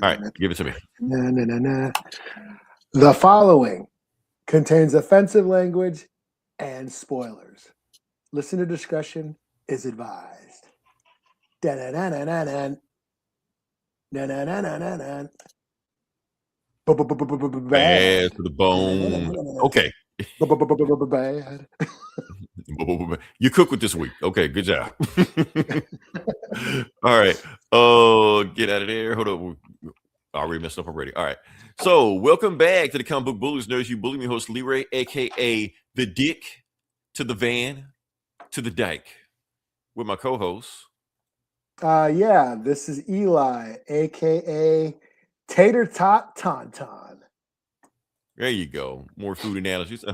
right, give it to me. The following contains offensive language and spoilers. Listener discretion is advised. Bad Bad to the bone. Okay. Bad. You cook with this week. Okay, good job. All right. Get out of there. Hold up. I already messed up already. All right. So welcome back to the Comic Book Bullies. Nerds, you bully me host Leroy, aka the Dick to the Van to the Dyke, with my co-host. Yeah, this is Eli, aka Tater Tot Tauntaun. There you go. More food analogies.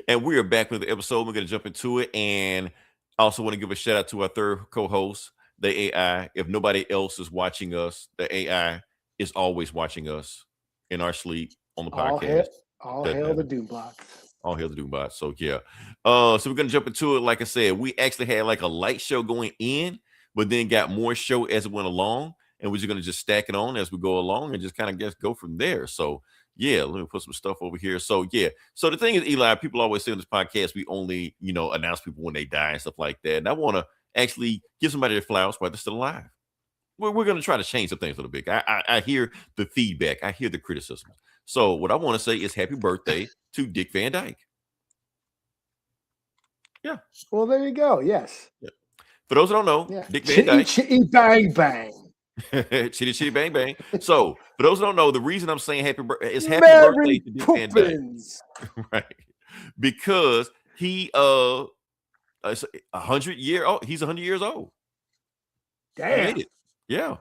And we are back with the episode. We're going to jump into it. And I also want to give a shout out to our third co-host, the AI. If nobody else is watching us, the AI is always watching us in our sleep on the podcast. All hail the Doombots. All hail the Doombots. So yeah. So we're going to jump into it. Like I said, we actually had like a light show going in, but then got more show as it went along. And we're just going to just stack it on as we go along and just kind of just go from there. So yeah, let me put some stuff over here. So yeah. So the thing is, Eli, people always say on this podcast, we only, announce people when they die and stuff like that. And I want to actually give somebody their flowers while they're still alive. We're going to try to change some things a little bit. I hear the feedback. I hear the criticism. So what I want to say is happy birthday to Dick Van Dyke. Yeah. Well, there you go. Yes. Yeah. For those who don't know, yeah. Dick Van Dyke. Chitty bang bang. Chitty chitty bang bang. So for those who don't know, the reason I'm saying happy birthday is happy birthday to Dick Van Dyke. Right. Because he 100 year old. He's 100 years old. Damn. He made it. Yeah.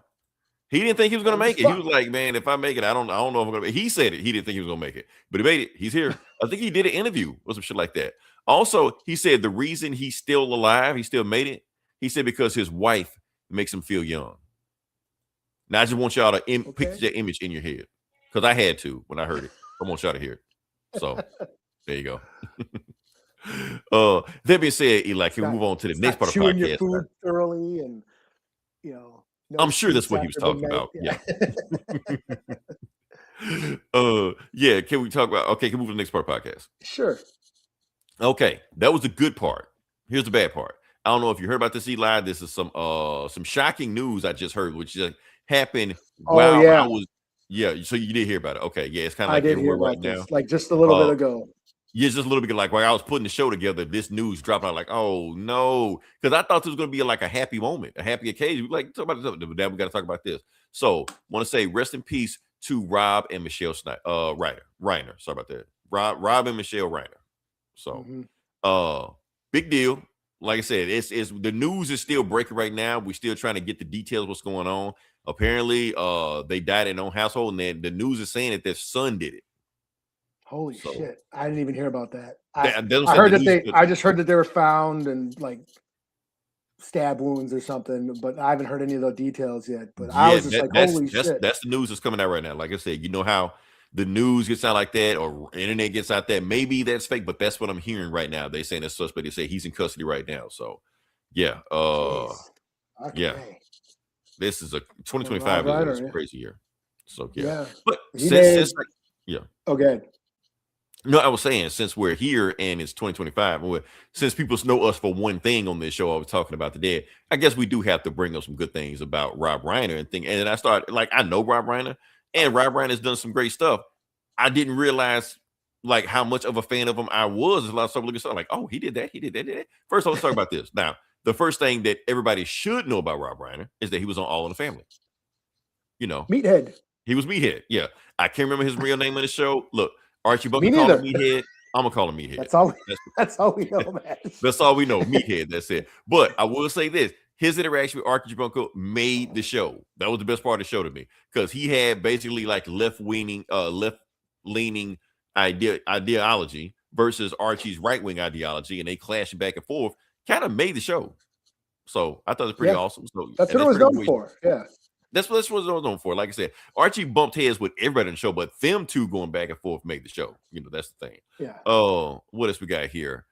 He didn't think he was gonna make it. He was like, man, if I make it, I don't know if I'm gonna make it. He said it. He didn't think he was gonna make it, but he made it. He's here. I think he did an interview or some shit like that. Also, he said the reason he's still alive, he still made it. He said because his wife makes him feel young. Now I just want y'all to picture that image in your head, because I had to when I heard it. I want y'all to hear it. So there you go. That being said, Eli, can we move on to the next part of the podcast? Your food thoroughly, and no I'm sure that's what he was talking about. Yeah. Yeah. Can we talk about? Okay, can we move to the next part of the podcast? Sure. Okay, that was the good part. Here's the bad part. I don't know if you heard about this, Eli. This is some shocking news I just heard, which happened while I was. Yeah, so you did hear about it. Okay, yeah, it's kind of like everywhere right now. Like just a little bit ago. Yeah, just a little bit. Like while I was putting the show together, this news dropped out. Like, oh no, because I thought this was going to be like a happy moment, a happy occasion. Like, talk about this, but then we got to talk about this. So, want to say rest in peace to Rob and Michelle Reiner. Sorry about that. Rob and Michelle Reiner. So, big deal. Like I said, it's the news is still breaking right now. We're still trying to get the details of what's going on. Apparently, they died in their own household, and then the news is saying that their son did it. Holy shit! I didn't even hear about that. I just heard that they were found and like stab wounds or something, but I haven't heard any of those details yet. But I was just holy shit! That's the news that's coming out right now. Like I said, you know how the news gets out like that, or internet gets out there. Maybe that's fake, but that's what I'm hearing right now. They saying that's suspect. They say he's in custody right now. So, yeah, yeah. This is a 2025 is a crazy year. So yeah. But since okay. No, I was saying since we're here and it's 2025, since people know us for one thing on this show I was talking about today, I guess we do have to bring up some good things about Rob Reiner and thing. And then I started I know Rob Reiner, and Rob Reiner has done some great stuff. I didn't realize like how much of a fan of him I was. A lot of stuff looking stuff like, oh, he did that. First, let's talk about this. Now, the first thing that everybody should know about Rob Reiner is that he was on All in the Family. Meathead. He was Meathead. Yeah, I can't remember his real name in the show. Look, Archie Bunker called him Meathead. I'm gonna call him Meathead. That's all we know, man. That's all we know. Meathead. That's it. But I will say this: his interaction with Archie Bunker made the show. That was the best part of the show to me, because he had basically like left-leaning ideology versus Archie's right-wing ideology, and they clashed back and forth. Kind of made the show. So I thought it was pretty awesome. So that's what it was known for. Yeah. That's what it was known for. Like I said, Archie bumped heads with everybody in the show, but them two going back and forth made the show. That's the thing. Yeah. Oh, what else we got here?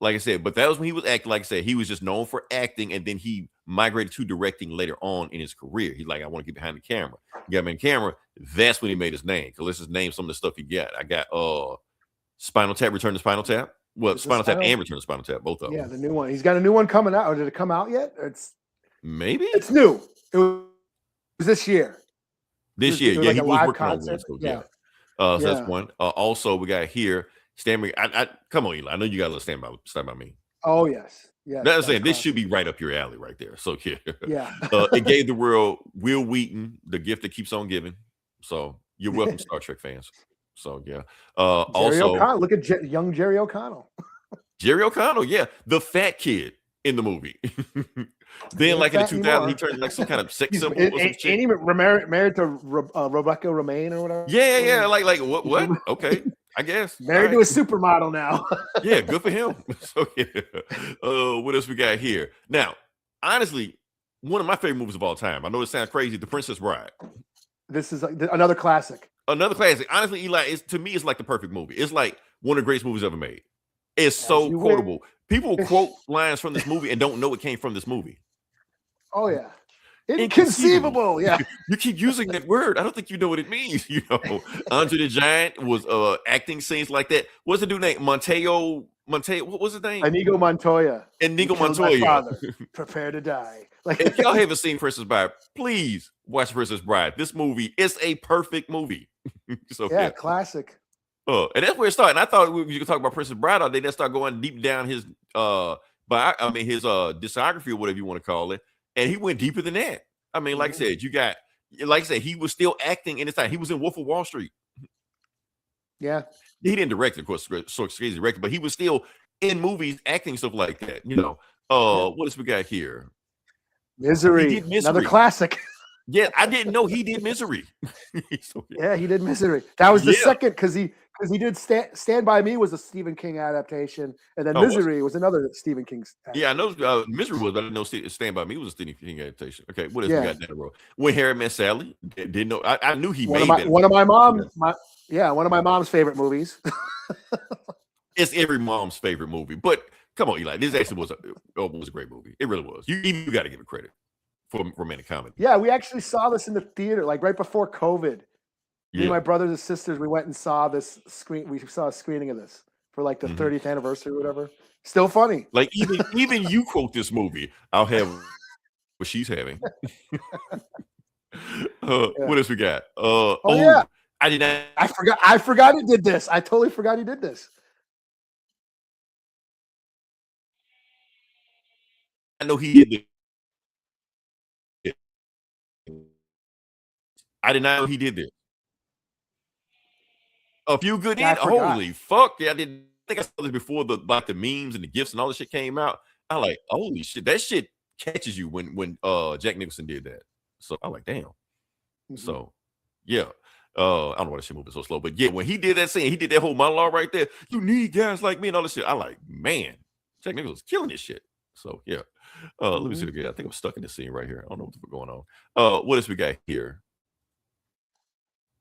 like I said, but that was when he was acting. Like I said, he was just known for acting, and then he migrated to directing later on in his career. He's like, I want to get behind the camera. He got behind the camera. That's when he made his name. So let's just name some of the stuff he got. I got Spinal Tap, Return to Spinal Tap. Well, Spinal Tap and Return to Spinal Tap, both of them. Yeah, the new one. He's got a new one coming out. Or did it come out yet? Maybe it's new. It was this year. Yeah, he was working on one. So, yeah. So that's one. Also, we got here. Stand by. Come on, Eli. I know you got a little stand by me. Oh yes. Yeah. That's saying this should be right up your alley, right there. So yeah. It gave the world Will Wheaton the gift that keeps on giving. So you're welcome, Star Trek fans. So yeah. Also, look at young Jerry O'Connell. Jerry O'Connell, yeah, the fat kid in the movie. Then, like in the 2000s, he turned like some kind of sex symbol. Ain't he married to Rebecca Romaine or whatever? Yeah. Like what? Okay, I guess married to a supermodel now. Yeah, good for him. So what else we got here? Now, honestly, one of my favorite movies of all time. I know it sounds crazy. The Princess Bride. This is another classic. Another classic. Honestly, Eli, to me, it's like the perfect movie. It's like one of the greatest movies ever made. It's so quotable. People quote lines from this movie and don't know it came from this movie. Oh yeah, inconceivable. Yeah, you keep using that word. I don't think you know what it means. You know, Andre the Giant was acting scenes like that. What's the dude name? Montoya. What was his name? Inigo Montoya. Inigo Montoya. Father, prepare to die. Like, if y'all haven't seen Princess Bride, please watch Princess Bride. This movie is a perfect movie. So yeah, classic. And that's where it started. And I thought you could talk about Princess Bride all day. Then start going deep down his his discography or whatever you want to call it. And he went deeper than that. I mean, like I said, he was still acting in his time. He was in Wolf of Wall Street. Yeah. He didn't direct it, of course, Scorsese directed, but he was still in movies acting stuff like that. You know. What else we got here? Misery. Another classic. Yeah, I didn't know he did Misery. Yeah, he did Misery. That was the second because he did Stand By Me was a Stephen King adaptation, and then Misery was another Stephen King's adaptation. Yeah, I know Misery was, but I didn't know Stand By Me was a Stephen King adaptation. Okay, what else we got down the road? When Harry Met Sally, didn't know. I knew he made that. One of my mom's favorite movies. It's every mom's favorite movie, but come on, Eli, this actually was a great movie. It really was. You got to give it credit for romantic comedy. Yeah, we actually saw this in the theater, like right before COVID. Me and my brothers and sisters, we went and saw this screen. We saw a screening of this for like the 30th anniversary or whatever. Still funny. Like even you quote this movie. I'll have what she's having. What else we got? Yeah. I did not. I forgot he did this. I totally forgot he did this. I know he did this. I did not know he did this. A Few Good End. Holy fuck! Yeah, I didn't think I saw this before the memes and the gifts and all this shit came out. I like, holy shit, that shit catches you when Jack Nicholson did that. So I like, damn. So yeah. I don't know why that shit moving so slow, but yeah, when he did that scene, he did that whole monologue right there. You need guys like me and all this shit. I like, man, Jack Nicholson's killing this shit. So yeah. Let me see again. I think I'm stuck in this scene right here. I don't know what's going on. What else we got here?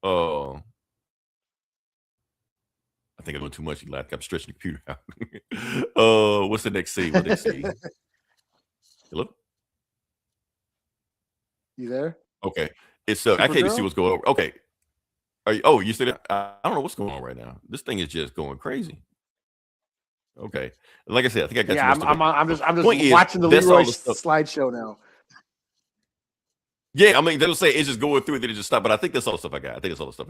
I think I'm doing too much. I'm stretching the computer out. What's the next scene? Hello? You there? Okay. It's I can't even see what's going on. Okay. You said I don't know what's going on right now. This thing is just going crazy. Okay. Like I said, I think I got I'm just watching the Leroy slideshow now. Yeah, I mean, they'll say it's just going through it, then it just stop. But I think that's all the stuff I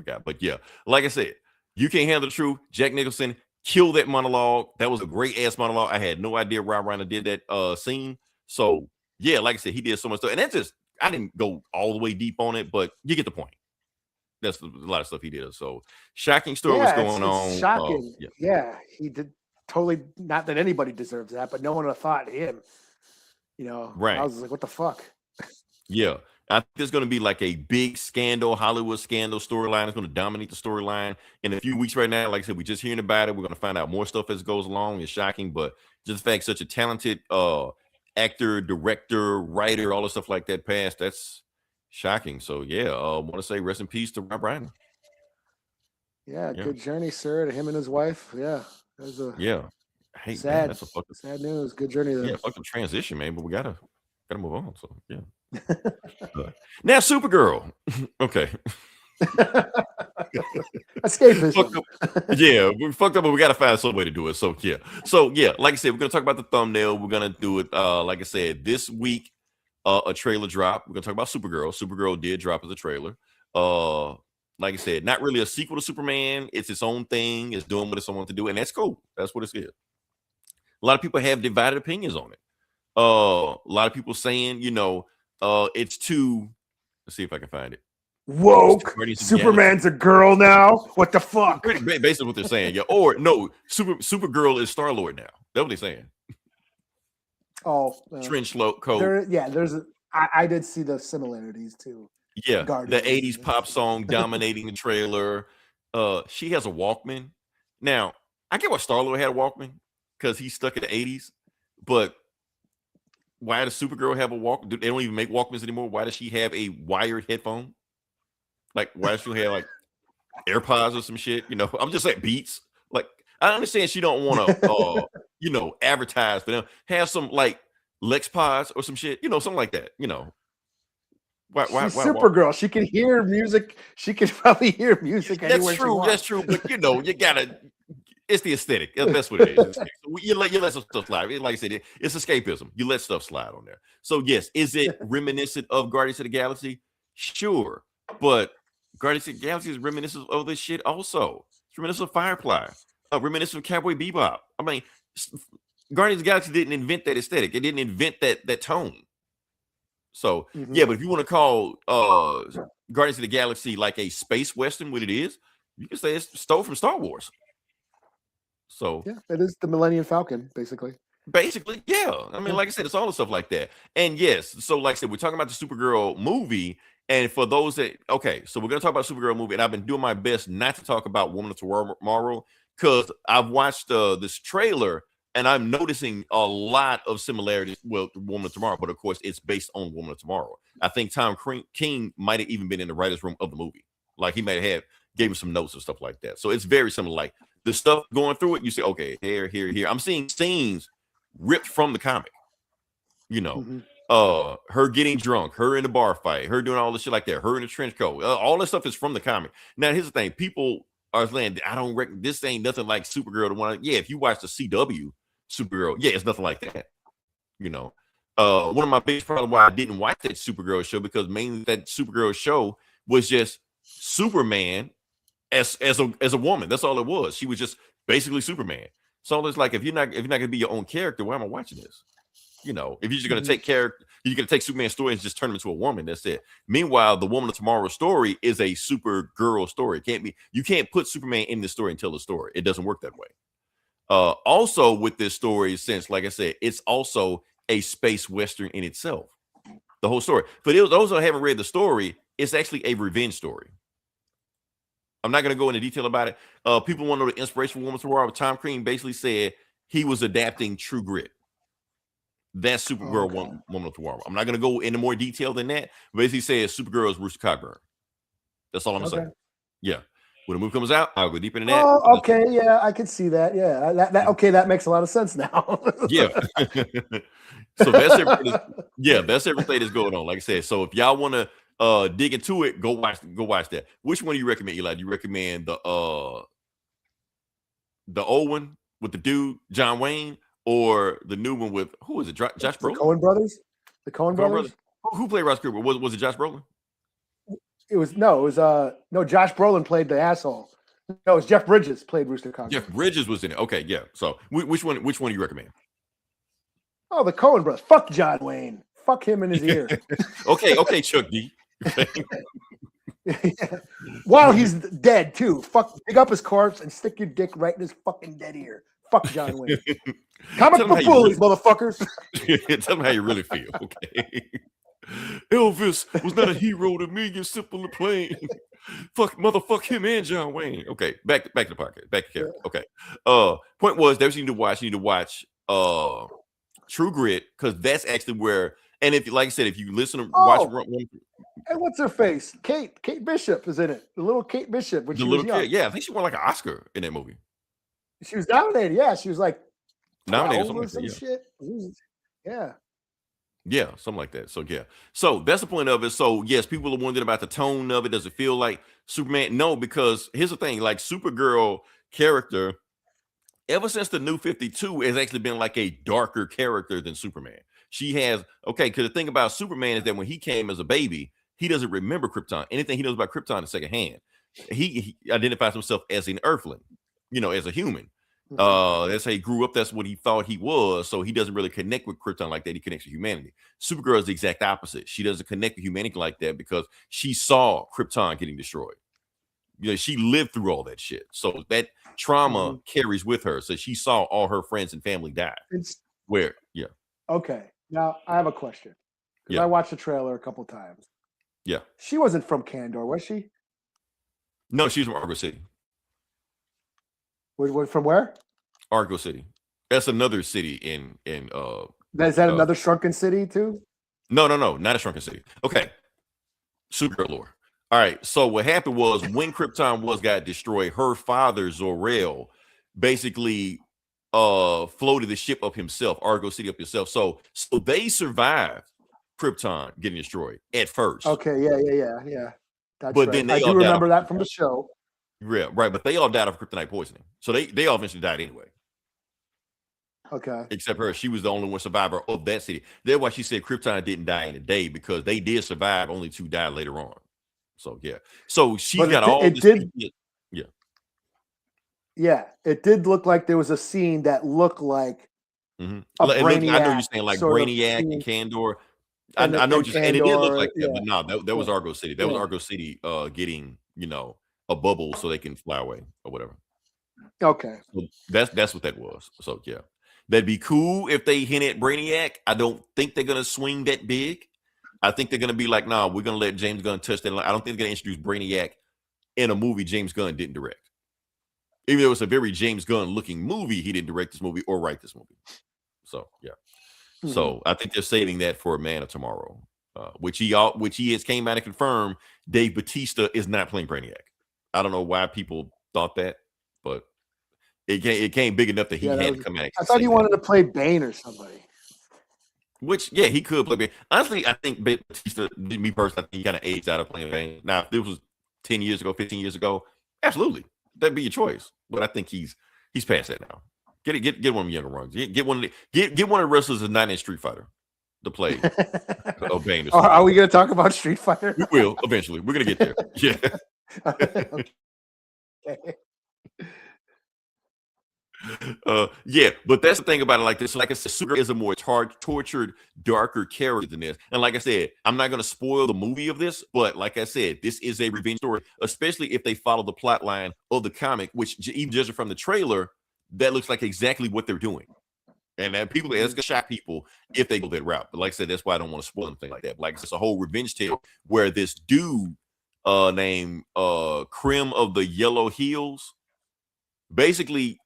got. But yeah, like I said, You Can't Handle the Truth. Jack Nicholson killed that monologue. That was a great ass monologue. I had no idea Reiner did that scene. So yeah, like I said, he did so much stuff. And that's just, I didn't go all the way deep on it, but you get the point. That's a lot of stuff he did. So shocking story was going on. Shocking. Yeah, he did totally, not that anybody deserves that, but no one would have thought him. You know, right. I was like, what the fuck? Yeah. I think there's going to be like a big scandal, Hollywood scandal storyline. It's going to dominate the storyline in a few weeks right now. Like I said, we're just hearing about it. We're going to find out more stuff as it goes along. It's shocking, but just the fact such a talented actor, director, writer, all the stuff like that passed, that's shocking. So yeah, I want to say rest in peace to Rob Reiner. Yeah, good journey, sir, to him and his wife. Yeah. Yeah. Hey, sad. Man, that's a fucking sad news. Good journey though. Yeah, fucking transition, man. But we gotta move on. So yeah. Now, Supergirl. Okay. Escapism. Yeah, we fucked up, but we gotta find some way to do it. So yeah, like I said, we're gonna talk about the thumbnail. We're gonna do it. Like I said, this week, a trailer drop. We're gonna talk about Supergirl. Supergirl did drop as a trailer. Like I said, not really a sequel to Superman. It's its own thing. It's doing what it's wanting to do, and that's cool. That's what it is. A lot of people have divided opinions on it. A lot of people saying, it's too. Let's see if I can find it. Woke. Superman's a girl now. What the fuck? Basically, what they're saying, yeah. Or no, Supergirl is Star-Lord now. That's what they're saying. Oh, trench coat. I did see the similarities too. Yeah, the '80s pop song dominating the trailer. She has a Walkman. Now, I get why Star-Lord had a Walkman because he's stuck in the '80s, but why does Supergirl have a Walkman? They don't even make Walkmans anymore. Why does she have a wired headphone? Like, why does she have like AirPods or some shit? I'm just saying Beats. Like, I understand she don't want to, advertise for them. Have some like Lex Pods or some shit, something like that. Why Supergirl? She can hear music. She can probably hear music. That's true. That's true. But you gotta. It's the aesthetic. That's what it is. You let some stuff slide. Like I said, it's escapism. You let stuff slide on there. So yes, is it reminiscent of Guardians of the Galaxy? Sure, but Guardians of the Galaxy is reminiscent of this shit also. It's reminiscent of Firefly, reminiscent of Cowboy Bebop. I mean, Guardians of the Galaxy didn't invent that aesthetic. It didn't invent that tone. So yeah, but if you want to call Guardians of the Galaxy like a space western, what it is, you can say it's stole from Star Wars. So yeah, it is the Millennium Falcon, basically. Basically, yeah. I mean, like I said, it's all the stuff like that. And yes, so like I said, we're talking about the Supergirl movie. And for those that, so we're going to talk about Supergirl movie. And I've been doing my best not to talk about Woman of Tomorrow because I've watched this trailer and I'm noticing a lot of similarities with Woman of Tomorrow. But of course, it's based on Woman of Tomorrow. I think Tom King might have even been in the writer's room of the movie. Like he might have gave him some notes and stuff like that. So it's very similar. Like the stuff going through it, you say, okay, here. I'm seeing scenes ripped from the comic. Her getting drunk, her in the bar fight, her doing all this shit like that, her in the trench coat. All this stuff is from the comic. Now, here's the thing. People are saying, I don't reckon this ain't nothing like Supergirl. The one, yeah, if you watch the CW Supergirl, yeah, it's nothing like that. One of my biggest problems why I didn't watch that Supergirl show, because mainly that Supergirl show was just Superman as a woman. That's all it was. She was just basically Superman. So it's like, if you're not gonna be your own character, why am I watching this? If you're just gonna take character, you're gonna take Superman's story and just turn him into a woman. That's it. Meanwhile, the Woman of Tomorrow story is a Supergirl story. You can't put Superman in the story and tell the story. It doesn't work that way. Also with this story, since like I said, it's also a space western in itself. The whole story. For those who haven't read the story, it's actually a revenge story. I'm not going to go into detail about it. People want to know the inspiration for Woman of Tomorrow. Tom King basically said he was adapting True Grit. That's Supergirl, Woman of Tomorrow. I'm not going to go into more detail than that. Basically says Supergirl is Rooster Cogburn. That's all I'm saying. Yeah. When the movie comes out, I'll go deeper into that. Oh, okay. Yeah, I can see that. Yeah. That makes a lot of sense now. Yeah. So that's everything. That's everything that's going on. Like I said, so if y'all want to dig into it, go watch that. Which one do you recommend, Eli? Do you recommend the old one with the dude John Wayne, or the new one with who is it? Josh Brolin? The Coen brothers. The Coen brothers. Who played Ross Cooper? Was it Josh Brolin? No. Josh Brolin played the asshole. No, it was Jeff Bridges played Rooster Cogburn. Jeff Bridges was in it. Okay, yeah. So which one do you recommend? Oh, the Coen brothers. Fuck John Wayne. Fuck him in his ear. Okay, Chuck D. While he's dead too. Fuck, dig up his corpse and stick your dick right in his fucking dead ear. Fuck John Wayne. Comic book bullies, motherfuckers. Tell them how you really feel. Okay. Elvis was not a hero to me. You're simple and plain. Motherfuck him and John Wayne. Okay, back to the podcast. Back to character. Okay. Point was, there's you need to watch True Grit, because that's actually where. And if, like I said, if you listen to watch, and what's her face? Kate Bishop is in it. The little Kate Bishop. The little kid, yeah, I think she won like an Oscar in that movie. She was nominated. Yeah, she was like Nominated 12 or some shit. Yeah. Yeah, something like that. So yeah. So that's the point of it. So yes, people are wondering about the tone of it. Does it feel like Superman? No, because here's the thing: like Supergirl character, ever since the New 52, has actually been like a darker character than Superman. She has because the thing about Superman is that when he came as a baby, he doesn't remember Krypton. Anything he knows about Krypton is secondhand. He identifies himself as an Earthling, as a human. That's how he grew up. That's what he thought he was. So he doesn't really connect with Krypton like that. He connects with humanity. Supergirl is the exact opposite. She doesn't connect with humanity like that because she saw Krypton getting destroyed. She lived through all that shit. So that trauma carries with her. So she saw all her friends and family die. Okay. Now I have a question. Because I watched the trailer a couple times. Yeah. She wasn't from Kandor, was she? No, she's from Argo City. From where? Argo City. That's another city in Is that another shrunken city too? No, not a shrunken city. Okay. Supergirl lore. All right. So what happened was when Krypton got destroyed, her father Zor-El basically floated the ship up himself, Argo City up himself. So they survived Krypton getting destroyed at first. Okay, yeah. That's but right. then I do remember that from the show. Yeah, right. But they all died of kryptonite poisoning. So they all eventually died anyway. Okay. Except her. She was the only one survivor of that city. That's why she said Krypton didn't die in a day, because they did survive. Only 2 died later on. So yeah. So she got all this. Yeah, it did look like there was a scene that looked like I know you're saying like Brainiac and Kandor. I know what you're saying. And it did look like that, but no, that was Argo City. That was Argo City getting, a bubble so they can fly away or whatever. Okay. So that's what that was. So yeah. That'd be cool if they hint at Brainiac. I don't think they're gonna swing that big. I think they're gonna be like, nah, we're gonna let James Gunn touch that. I don't think they're gonna introduce Brainiac in a movie James Gunn didn't direct. Even though it's a very James Gunn looking movie, he didn't direct this movie or write this movie. So yeah. So I think they're saving that for Man of Tomorrow, which he has came out and confirmed Dave Bautista is not playing Brainiac. I don't know why people thought that, but it came big enough that he had to come out. I thought he wanted to play Bane or somebody. Which, he could play Bane. Honestly, I think Bautista, me personally, I think he kind of aged out of playing Bane. Now, if this was 10 years ago, 15 years ago, absolutely, that'd be your choice. But I think he's past that now. Get one of the younger ones. Get one of the wrestlers that's not in Street Fighter to play Bane. Are we going to talk about Street Fighter? We will eventually. We're going to get there. Yeah. Okay. But that's the thing about it. Like this, like I said, Supergirl is a more tortured, darker character than this. And like I said, I'm not going to spoil the movie of this, but like I said, this is a revenge story, especially if they follow the plot line of the comic, which even judging from the trailer, that looks like exactly what they're doing. And that's going to shock people if they go that route. But like I said, that's why I don't want to spoil anything like that. But like it's a whole revenge tale where this dude named Krim of the Yellow Heels, basically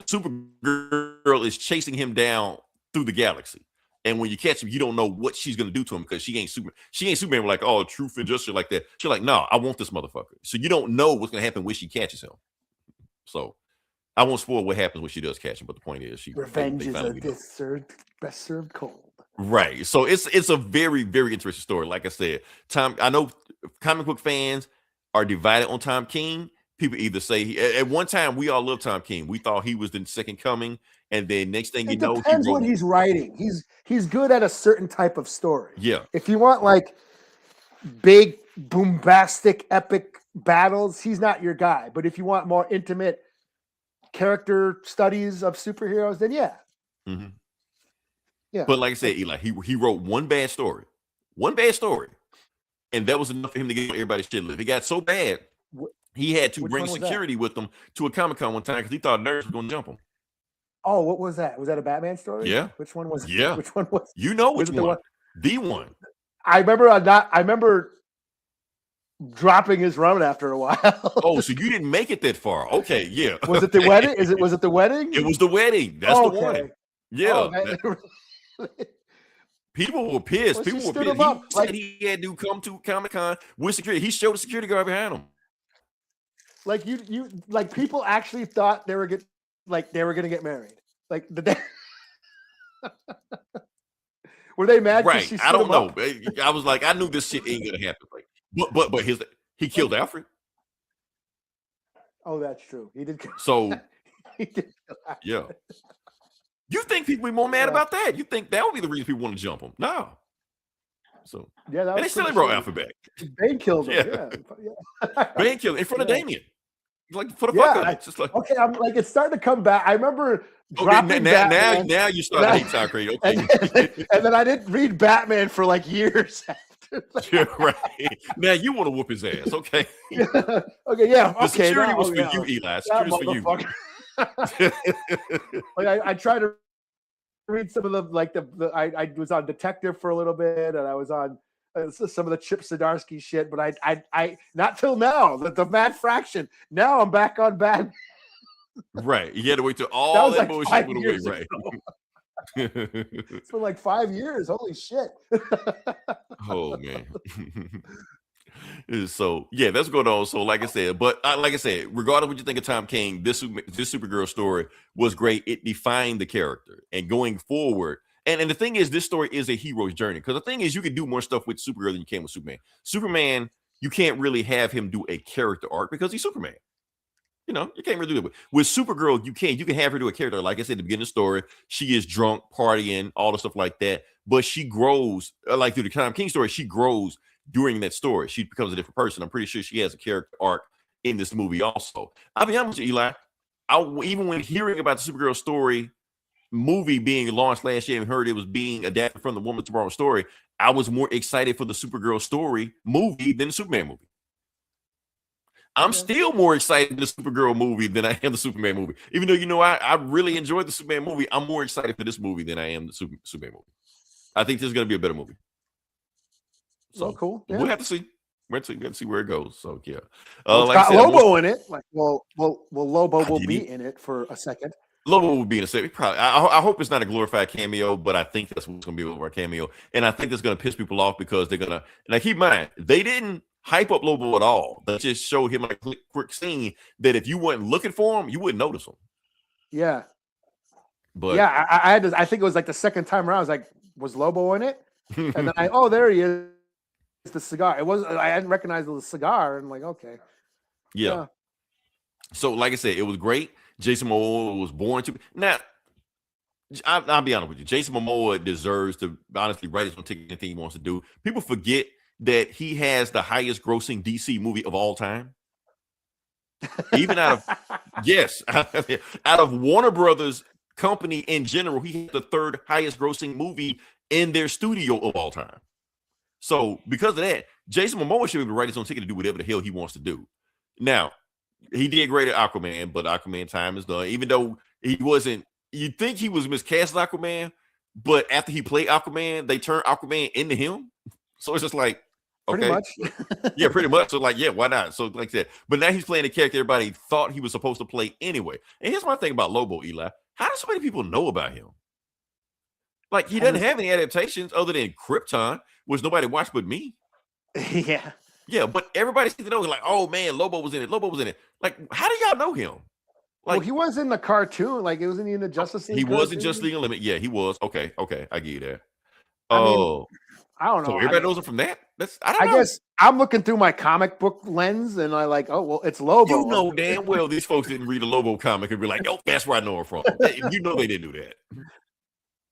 Supergirl is chasing him down through the galaxy. And when you catch him, you don't know what she's going to do to him because she ain't Superman like, oh, truth and justice like that. She's like, no, I want this motherfucker. So you don't know what's going to happen when she catches him. So I won't spoil what happens when she does catch him, but the point is, revenge is best served cold. Right. So it's a very, very interesting story. Like I said, I know comic book fans are divided on Tom King. People either say at one time we all loved Tom King. We thought he was the second coming, and then next thing you know, depends what he's writing. He's good at a certain type of story. Yeah. If you want like big, bombastic, epic battles, he's not your guy. But if you want more intimate character studies of superheroes, then yeah. Mm-hmm. Yeah. But like I said, Eli, he wrote one bad story, and that was enough for him to get everybody's shit lit. It got so bad. He had to bring security with him to a Comic-Con one time because he thought nerds were going to jump him. Oh, what was that? Was that a Batman story? Yeah. Which one was it? Yeah. Which one was You know which one. The one. I remember dropping his run after a while. Oh, so you didn't make it that far. Okay, yeah. Was it the wedding? Was it the wedding? It was the wedding. That's the one. Yeah. Oh, people were pissed. People were pissed. He said he had to come to Comic-Con with security. He showed the security guard behind him. Like you like people actually thought they were gonna get married. Like the were they mad? Right. I don't know. I was like, I knew this shit ain't gonna happen. Like, but he killed Alfred. Oh, that's true. He did. So he did. Yeah. You think people be more mad about that? You think that would be the reason people want to jump him? No. So yeah, and they still brought Alfred back. Bane killed him. Yeah. Bane killed him in front of Damien. Like for the fuck up. It's just like okay, I'm like it's starting to come back. I remember dropping Batman. Now you start to hate Tom Crazy. Okay. And then I didn't read Batman for like years after that. Yeah, right. Now you want to whoop his ass, okay? Yeah. Okay, yeah. The security was for you, Eli. Security was for you. Like I tried to read some of the I was on Detective for a little bit, and I was on some of the Chip Zdarsky shit, but I not till now the Mad Fraction. Now I'm back on Batman. Right, you had to wait till all that bullshit went away, right? It's been like 5 years. Holy shit! Oh man. So yeah, that's going on. So like I said, regardless of what you think of Tom King, this Supergirl story was great. It defined the character, and going forward. And the thing is, this story is a hero's journey. Because the thing is, you can do more stuff with Supergirl than you can with Superman. Superman, you can't really have him do a character arc because he's Superman. You know, you can't really do it. With Supergirl, you can. You can have her do a character. Like I said at the beginning of the story, she is drunk, partying, all the stuff like that. But she grows, like through the Tom King story, she grows during that story. She becomes a different person. I'm pretty sure she has a character arc in this movie also. I'll be honest with you, Eli. Even when hearing about the Supergirl story, movie being launched last year and heard it was being adapted from the Woman Tomorrow story, I was more excited for the Supergirl story movie than the Superman movie. I'm still more excited in the Supergirl movie than I am the Superman movie. Even though, I really enjoyed the Superman movie, I'm more excited for this movie than I am the Superman movie. I think this is going to be a better movie. So cool. Yeah. We'll have to see. We have to see where it goes. So yeah. It's got Lobo in it. Like, Lobo will be in it for a second. Lobo will be in a second. Probably. I hope it's not a glorified cameo, but I think that's what's going to be over a cameo. And I think that's going to piss people off because they're going to. Now, keep in mind, they didn't hype up Lobo at all. They just showed him like a quick scene that if you weren't looking for him, you wouldn't notice him. Yeah. But yeah, I think it was like the second time around. I was like, was Lobo in it? And then there he is. It's the cigar. I hadn't recognized the cigar. And I'm like, okay. Yeah. So, like I said, it was great. Jason Momoa was born to. Now, I'll be honest with you. Jason Momoa deserves to honestly write his own ticket, anything he wants to do. People forget that he has the highest grossing DC movie of all time. Even out of Warner Brothers company in general, he has the third highest grossing movie in their studio of all time. So because of that, Jason Momoa should be able to write his own ticket to do whatever the hell he wants to do. Now, he did great at Aquaman, but Aquaman time is done. Even though he wasn't, you'd think he was miscast as Aquaman, but after he played Aquaman, they turned Aquaman into him. So it's just like, okay. Pretty much. Yeah, pretty much. So like, yeah, why not? So like that. But now he's playing a character everybody thought he was supposed to play anyway. And here's my thing about Lobo, Eli. How do so many people know about him? Like, he doesn't have any adaptations other than Krypton, which nobody watched but me. Yeah. Yeah, but everybody seems to know, like, oh man, Lobo was in it. Lobo was in it. Like, how do y'all know him? Like, he was in the cartoon. Like, it was in the Justice League. He was in Justice League Unlimited. Yeah, he was. Okay, I get you there. Oh, I don't know. So everybody knows him from that. I guess I'm looking through my comic book lens, and I like, oh well, it's Lobo. You know damn well these folks didn't read a Lobo comic and be like, oh, that's where I know him from. You know they didn't do that.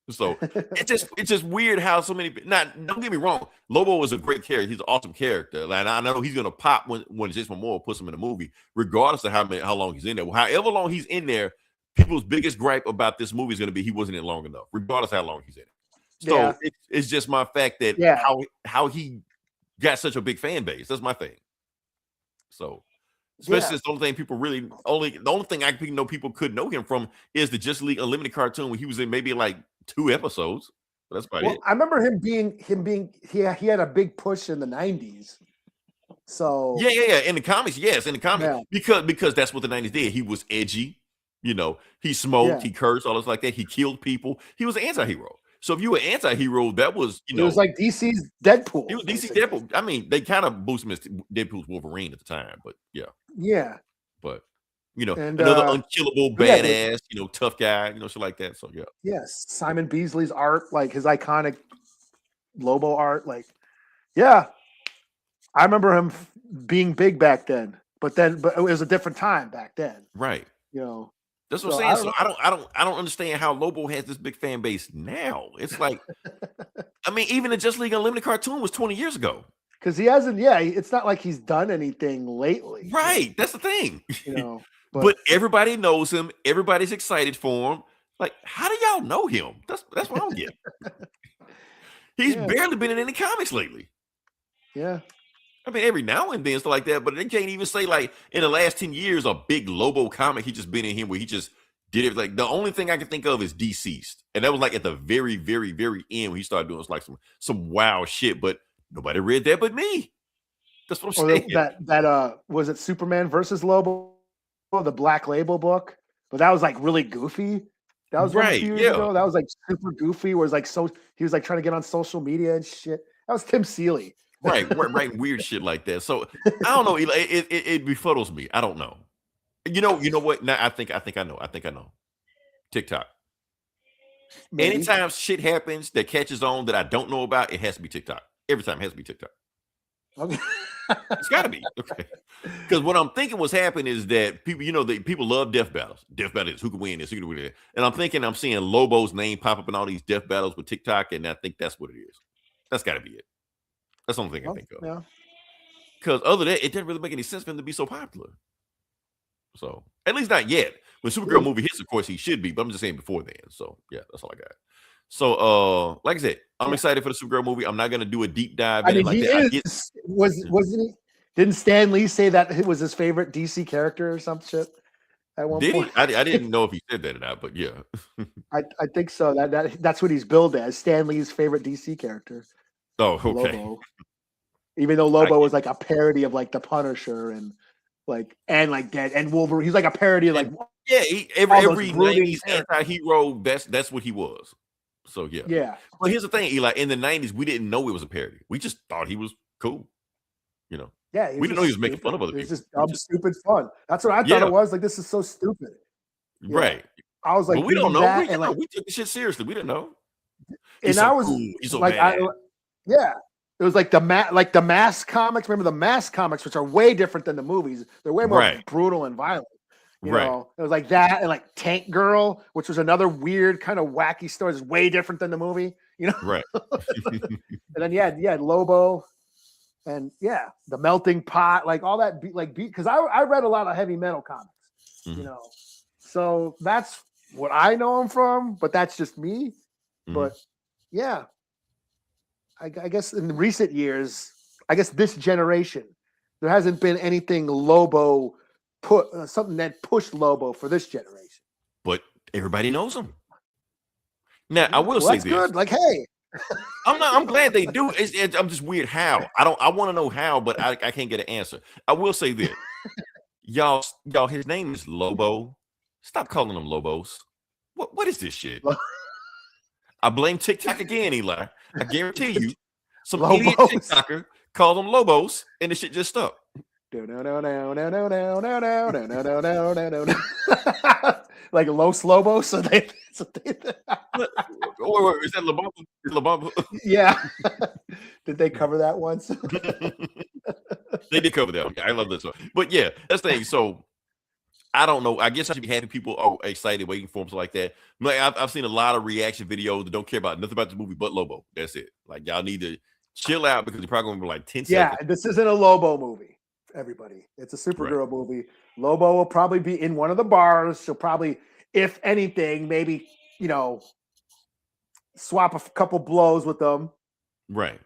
So it's just weird how so many. Now, don't get me wrong, Lobo is a great character. He's an awesome character, and I know he's gonna pop when Jason Momoa puts him in a movie, regardless of how long he's in there. However long he's in there, people's biggest gripe about this movie is gonna be he wasn't in long enough, regardless of how long he's in it. So it's just my fact that how he got such a big fan base. That's my thing. So. Especially since the only thing the only thing I know people could know him from is the Justice League Unlimited cartoon when he was in maybe like 2 episodes. That's about it. I remember him being he had a big push in the 90s. So yeah. In the comics, yes, because that's what the 90s did. He was edgy, he smoked, he cursed, all this like that. He killed people. He was an anti-hero. So if you were an anti-hero, that was, it was like DC's Deadpool. It was DC Deadpool. I mean, they kind of boosted him as Deadpool's Wolverine at the time, but yeah. Yeah. But and another unkillable badass, tough guy, shit like that. So yeah. Yes, Simon Beasley's art, like his iconic Lobo art, like yeah. I remember him being big back then, but it was a different time back then. Right. That's what so I'm saying. I don't understand how Lobo has this big fan base now. It's like, I mean, even the Just League Unlimited cartoon was 20 years ago. Because he hasn't, it's not like he's done anything lately. Right. That's the thing. But everybody knows him. Everybody's excited for him. Like, how do y'all know him? That's what I don't get. He's barely been in any comics lately. Yeah. I mean, every now and then stuff like that, but they can't even say like in the last 10 years a big Lobo comic he just been in here where he just did it. Like the only thing I can think of is Deceased, and that was like at the very, very, very end when he started doing like some wild shit. But nobody read that but me. That's what I'm saying. That was it Superman versus Lobo, the Black Label book, but that was like really goofy. That was right. A few years ago. That was like super goofy. Where it's like he was like trying to get on social media and shit. That was Tim Seeley. Right, weird shit like that. So I don't know. It befuddles me. I don't know. You know what? Now I think I know. TikTok. Maybe. Anytime shit happens that catches on that I don't know about, it has to be TikTok. Every time it has to be TikTok. Okay. It's got to be okay. Because what I'm thinking was happening is that people, people love death battles. Death battles. Who can win this? Who can win that? And I'm seeing Lobo's name pop up in all these death battles with TikTok, and I think that's what it is. That's got to be it. That's the only thing I think of. Yeah. Because other than that, it didn't really make any sense for him to be so popular. So, at least not yet. When Supergirl movie hits, of course, he should be. But I'm just saying before then. So, yeah, that's all I got. So, like I said, I'm excited for the Supergirl movie. I'm not going to do a deep dive in it like that. Wasn't he? Didn't Stan Lee say that it was his favorite DC character or some shit at one point? He? I didn't know if he said that or not, but yeah. I think so. That's what he's billed as. Stan Lee's favorite DC character. Oh, okay. Lobo. Even though Lobo was like a parody of like the Punisher and Dead and Wolverine. He's like a parody of like every 90s anti-hero, that's what he was. So yeah. Yeah. But here's the thing, Eli, in the 90s, we didn't know it was a parody. We just thought he was cool. Yeah, we didn't know he was making fun of other people. It's just dumb, stupid fun. That's what I thought it was. Like, this is so stupid. Right. I was like, but we don't know. We took the shit seriously. We didn't know. He's so cool. He's so like, bad. It was like the Mask comics. Remember the Mask comics, which are way different than the movies. They're way more brutal and violent. You know, it was like that, and like Tank Girl, which was another weird kind of wacky story. It's way different than the movie. Right. And then yeah, Lobo. And the Melting Pot, like all that, because I read a lot of heavy metal comics, so that's what I know him from. But that's just me. But I guess in recent years, this generation, there hasn't been anything Lobo something that pushed Lobo for this generation. But everybody knows him. Now I will say that's this. Good. Like, hey. I'm glad they do. I'm just weird how. I want to know how, but I can't get an answer. I will say this. Y'all, his name is Lobo. Stop calling them Lobos. What is this shit? I blame TikTok again, Eli. I guarantee you, some Lobos. Idiot TikToker called them Lobos, and the shit just stuck. Like Los Lobos, so they or is that LOBO? Yeah. Did they cover that once? They did cover that. I love this one. But yeah, that's the thing. So I don't know. I guess I should be happy people are excited waiting for him like that. Like I've seen a lot of reaction videos that don't care about nothing about the movie but Lobo. That's it. Like y'all need to chill out because you're probably gonna be like 10 seconds. Yeah, this isn't a Lobo movie. Everybody, it's a Supergirl movie. Lobo will probably be in one of the bars. She'll probably, if anything, maybe swap a couple blows with them. Right.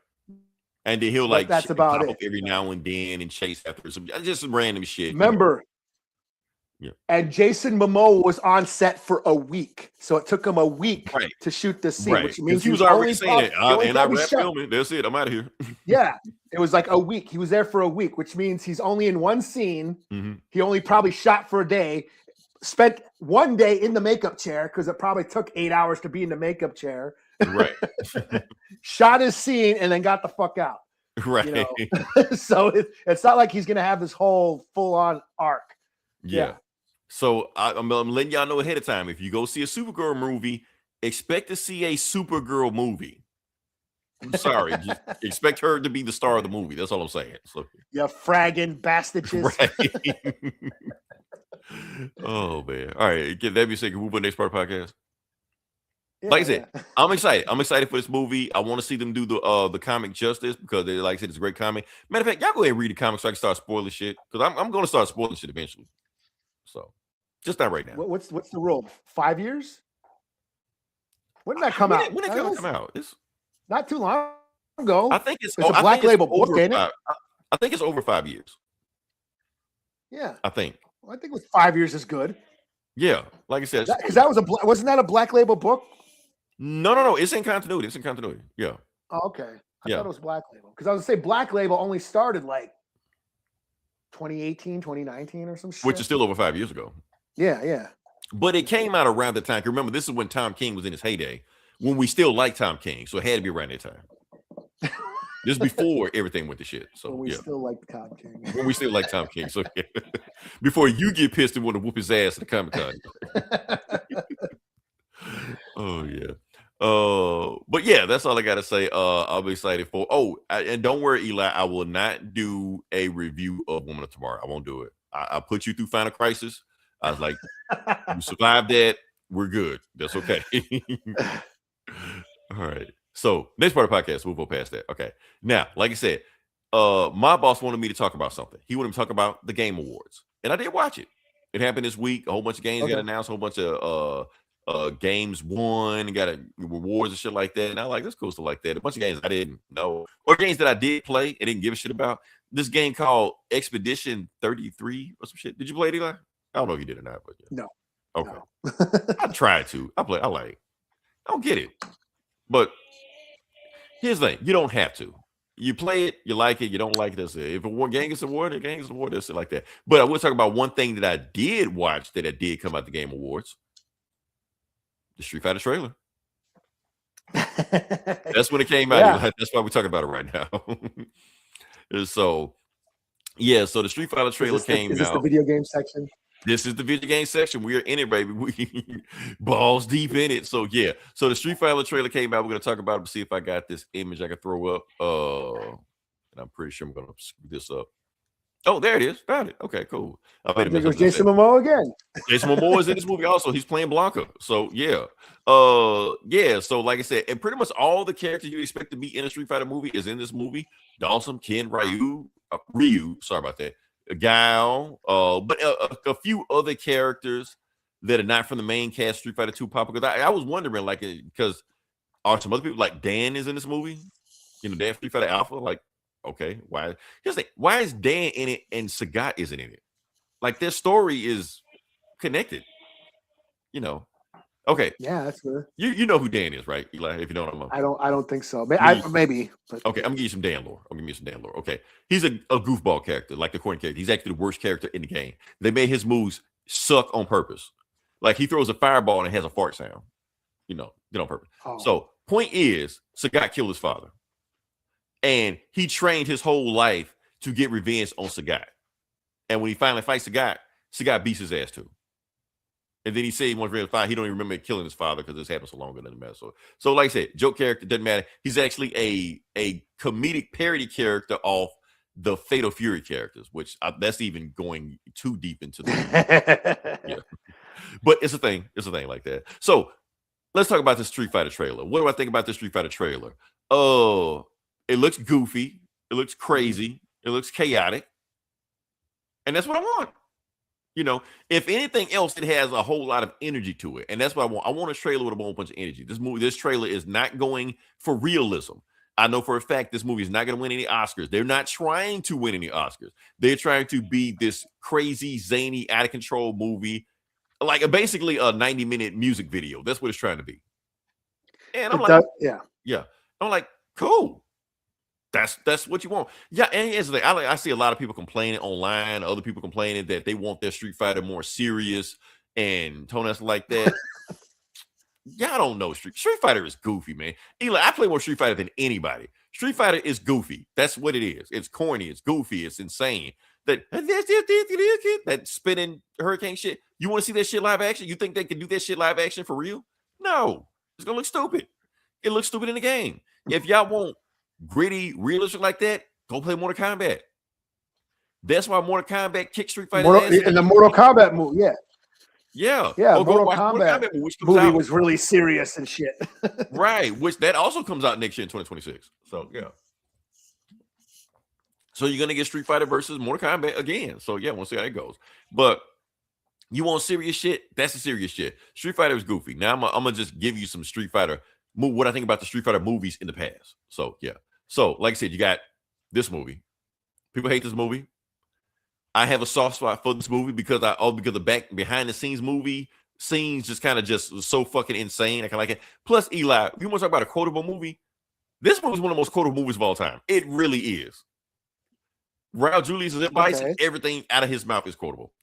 And then he'll like that's about it. Every now and then and chase after some random shit. Remember. Yeah. And Jason Momoa was on set for a week, so it took him a week to shoot this scene, which means he was already saying it. And I wrapped filming. That's it. I'm out of here. Yeah, it was like a week. He was there for a week, which means he's only in one scene. Mm-hmm. He only probably shot for a day. Spent one day in the makeup chair because it probably took 8 hours to be in the makeup chair. Right. Shot his scene and then got the fuck out. Right. So it's not like he's gonna have this whole full on arc. Yeah. So I'm letting y'all know ahead of time. If you go see a Supergirl movie, expect to see a Supergirl movie. I'm sorry, just expect her to be the star of the movie. That's all I'm saying. So you fragging bastards. Right. Oh man. All right. That be saying move on next part of the podcast. Yeah, like I said, I'm excited. I'm excited for this movie. I want to see them do the comic justice because they, like I said, it's a great comic. Matter of fact, y'all go ahead and read the comic so I can start spoiling shit. Because I'm going to start spoiling shit eventually. So just not right now. What's the rule? 5 years? When did that come out? When did it come out? It's not too long ago. I think it's a Black Label book, ain't it? I think it's over 5 years. Yeah. I think. Well, I think with 5 years is good. Yeah. Like I said. Because that was wasn't that a Black Label book? No. It's in continuity. It's in continuity. Yeah. Oh, okay. I thought it was Black Label. Because I was going to say Black Label only started like 2018, 2019 or some shit. Which is still over 5 years ago. Yeah. But it came out around the time. Remember, this is when Tom King was in his heyday, when we still liked Tom King. So it had to be around that time. This is before everything went to shit. So when we still like Tom King. When we still like Tom King. So before you get pissed and want to whoop his ass at the Comic-Con. Oh yeah. But yeah, that's all I gotta say. I'll be excited for. And don't worry, Eli, I will not do a review of Woman of Tomorrow. I won't do it. I put you through Final Crisis. I was like, you survived that. We're good. That's okay. All right. So next part of the podcast, we'll go past that. Okay. Now, like I said, my boss wanted me to talk about something. He wanted me to talk about the Game Awards, and I did watch it. It happened this week. A whole bunch of games got announced. A whole bunch of games won, got rewards and shit like that. And I like, that's cool stuff like that. A bunch of games I didn't know, or games that I did play and didn't give a shit about. This game called Expedition 33 or some shit. Did you play it, Eli? I don't know if you did or not, but yeah. No. Okay. No. I tried to. I don't get it. But here's the thing: you don't have to. You play it, you like it, you don't like it. That's it. If a game gets awarded, a game gets awarded, that's it like that. But I will talk about one thing that I did watch that I did come out the Game Awards. The Street Fighter trailer. That's when it came out. Yeah. That's why we're talking about it right now. So the Street Fighter trailer came out. Is this the video game section? This is the video game section. We are in it, baby. We balls deep in it. So yeah. So the Street Fighter trailer came out. We're gonna talk about it. See if I got this image I can throw up. And I'm pretty sure I'm gonna screw this up. Oh, there it is. Found it. Okay, cool. I think it was Jason Momoa again. Jason Momoa is in this movie also. He's playing Blanca. So yeah. So like I said, and pretty much all the characters you expect to be in a Street Fighter movie is in this movie. Dawson, Ken, Ryu. Sorry about that. Guile, but a few other characters that are not from the main cast Street Fighter 2 pop. Because I was wondering, like, because are some other people like Dan is in this movie? You know, Dan Street Fighter Alpha. Like, okay, why? Here's the thing: why is Dan in it and Sagat isn't in it? Like, their story is connected. You know. Okay. Yeah, that's good. You know who Dan is, right, Eli? If you don't know, I don't think so. Maybe. But... Okay, I'm gonna give you some Dan lore. Okay, he's a goofball character, like the corny character. He's actually the worst character in the game. They made his moves suck on purpose. Like, he throws a fireball and it has a fart sound. You know, did on purpose. Oh. So point is, Sagat killed his father, and he trained his whole life to get revenge on Sagat. And when he finally fights Sagat beats his ass too. And then he said he wants to fight. He don't even remember killing his father because this happened so long ago. Doesn't matter. So like I said, joke character doesn't matter. He's actually a comedic parody character of the Fatal Fury characters, which that's even going too deep into the yeah. But it's a thing. It's a thing like that. So let's talk about the Street Fighter trailer. What do I think about the Street Fighter trailer? Oh, it looks goofy. It looks crazy. It looks chaotic. And that's what I want. You know, if anything else, it has a whole lot of energy to it. And that's what I want. I want a trailer with a whole bunch of energy. This trailer is not going for realism. I know for a fact this movie is not going to win any Oscars. They're not trying to win any Oscars. They're trying to be this crazy, zany, out of control movie, like basically a 90-minute music video. That's what it's trying to be. And I'm like, yeah. I'm like, cool. That's what you want. Yeah, and here's the thing. I see a lot of people complaining online, other people complaining that they want their Street Fighter more serious and tone us like that. Y'all don't know Street Fighter is goofy, man. Eli, I play more Street Fighter than anybody. Street Fighter is goofy. That's what it is. It's corny. It's goofy. It's insane. That spinning hurricane shit. You want to see that shit live action? You think they can do that shit live action for real? No. It's gonna look stupid. It looks stupid in the game. If y'all want gritty, realistic like that, go play Mortal Kombat. That's why Mortal Kombat kicked Street Fighter. In the Mortal Kombat movie, yeah. Yeah. Mortal Kombat movie was really serious and shit. Right. Which that also comes out next year in 2026. So, yeah. So, you're going to get Street Fighter versus Mortal Kombat again. So, yeah, we'll see how it goes. But you want serious shit? That's the serious shit. Street Fighter is goofy. Now, I'm going to just give you some Street Fighter, what I think about the Street Fighter movies in the past. So, yeah. So, like I said, you got this movie. People hate this movie. I have a soft spot for this movie because the back behind the scenes movie scenes just kind of just so fucking insane. I kind of like it. Plus, Eli, you want to talk about a quotable movie? This movie is one of the most quotable movies of all time. It really is. Raul Julia's advice, everything out of his mouth is quotable.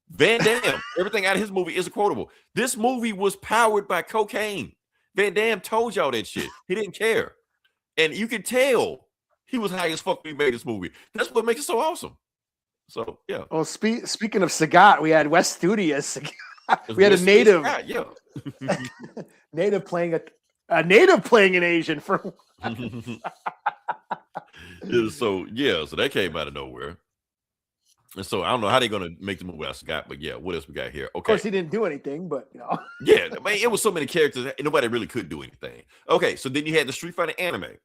Van Damme, everything out of his movie is quotable. This movie was powered by cocaine. Van Damme told y'all that shit. He didn't care. And you can tell he was high as fuck when he made this movie. That's what makes it so awesome. So, yeah. Well, speaking of Sagat, we had West Studios. We had a native. Yeah. Native playing a native playing an Asian for. So that came out of nowhere. And so I don't know how they're gonna make the movie I forgot, but yeah, what else we got here? Okay. Of course, he didn't do anything, but Yeah, I mean, it was so many characters, and nobody really could do anything. Okay, so then you had the Street Fighter anime.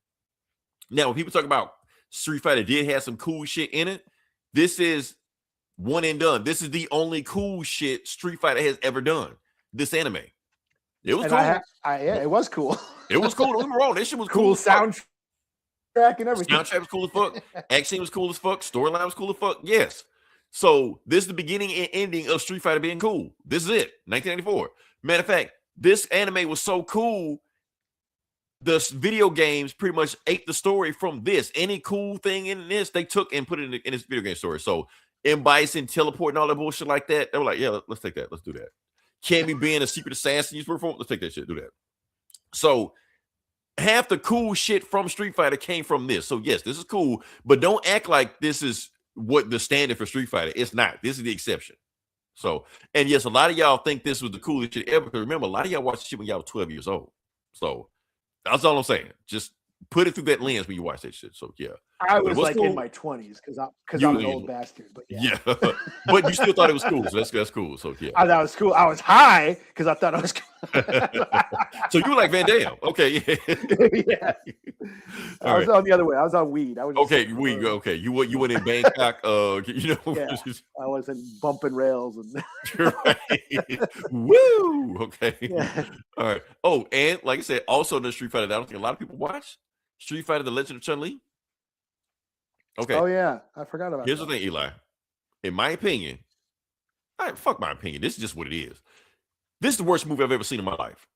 Now, when people talk about Street Fighter did have some cool shit in it, this is one and done. This is the only cool shit Street Fighter has ever done. This anime. It was cool. It was cool. It was cool. Don't get me wrong. That shit was cool. Soundtrack and everything. Soundtrack was cool as fuck. Action was cool as fuck. Storyline was cool as fuck. Yes. So this is the beginning and ending of Street Fighter being cool. This is it. 1994. Matter of fact, this anime was so cool. The video games pretty much ate the story from this. Any cool thing in this, they took and put it in this video game story. So M-Bison, teleporting, all that bullshit like that. They were like, yeah, let's take that. Let's do that. Cammy being a secret assassin, let's take that shit. Do that. So half the cool shit from Street Fighter came from this. So yes, this is cool, but don't act like this is what the standard for Street Fighter. It's not. This is the exception. So, and yes, a lot of y'all think this was the coolest shit ever. Because remember, a lot of y'all watched shit when y'all were 12 years old. So that's all I'm saying. Just put it through that lens when you watch that shit. So yeah, I was like cool in my 20s because I'm an old bastard. But yeah, but you still thought it was cool. So that's cool. So yeah, I thought it was cool. I was high because I thought it was cool. So you were like Van Damme. Okay, yeah. I was on the other way. I was on weed. I was weed. Okay, you went in Bangkok. Yeah, I wasn't bumping rails and. Right. Woo. Okay. Yeah. All right. Oh, and like I said, also the Street Fighter that I don't think a lot of people watch. Street Fighter: The Legend of Chun-Li. Okay. Oh yeah, I forgot about. Here's the thing, Eli. In my opinion, fuck my opinion. This is just what it is. This is the worst movie I've ever seen in my life.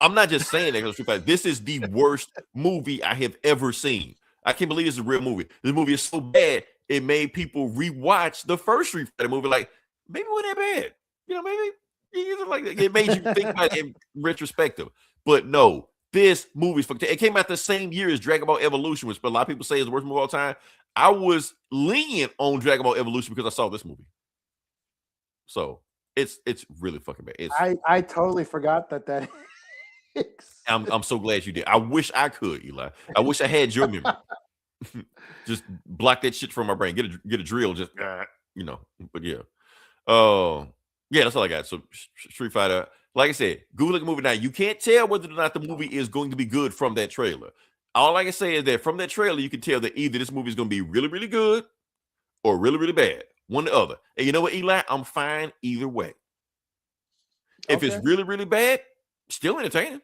I'm not just saying that. Street Fighter. This is the worst movie I have ever seen. I can't believe this is a real movie. This movie is so bad it made people rewatch the first Street Fighter movie. Like maybe it wasn't that bad. Maybe it made you think about it in retrospective. But no. This movie's fucked. It came out the same year as Dragon Ball Evolution, which a lot of people say is the worst movie of all time. I was lenient on Dragon Ball Evolution because I saw this movie. So it's really fucking bad. I totally forgot that. I'm so glad you did. I wish I could, Eli. I wish I had your memory. Just block that shit from my brain. Get a drill. Just But yeah. Yeah, that's all I got. So Street Fighter. Like I said, Google the movie now. You can't tell whether or not the movie is going to be good from that trailer. All I can say is that from that trailer, you can tell that either this movie is going to be really, really good or really, really bad. One or the other. And you know what, Eli? I'm fine either way. If it's really, really bad, still entertaining.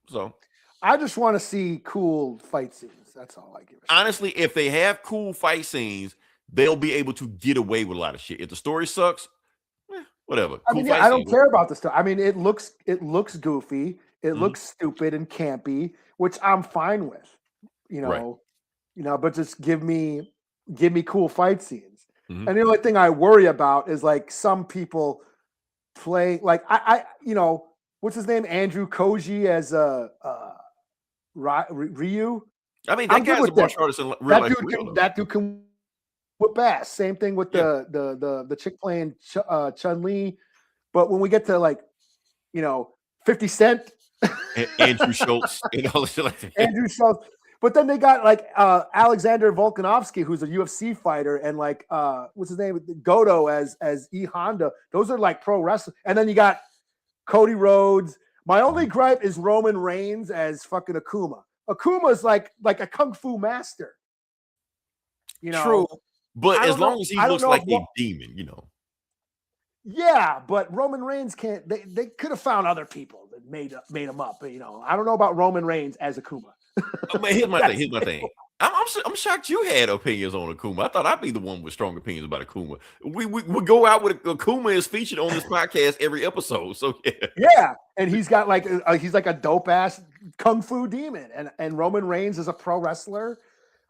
So I just want to see cool fight scenes. That's all I give. Honestly, if they have cool fight scenes, they'll be able to get away with a lot of shit. If the story sucks, whatever. I mean, I don't care about the stuff. I mean, it looks goofy. It looks stupid and campy, which I'm fine with. But just give me cool fight scenes. Mm-hmm. And the only thing I worry about is like some people play like I what's his name? Andrew Koji as Ryu. I mean, that guy's a martial artist in real life. That dude can whip ass. Same thing with the chick playing Chun-Li. But when we get to like, 50 Cent, Andrew Schultz, and all this shit like that. Andrew Schultz. But then they got like Alexander Volkanovski, who's a UFC fighter, and like what's his name? Goto as E Honda. Those are like pro wrestling. And then you got Cody Rhodes. My only gripe is Roman Reigns as fucking Akuma. Akuma's like a kung fu master. True. But as long as he looks like a demon, Yeah, but Roman Reigns can't. They could have found other people that made him up. I don't know about Roman Reigns as Akuma. Here's my thing. I'm shocked you had opinions on Akuma. I thought I'd be the one with strong opinions about Akuma. We go out with Akuma is featured on this podcast every episode. So yeah, and he's got like he's like a dope ass kung fu demon, and Roman Reigns is a pro wrestler.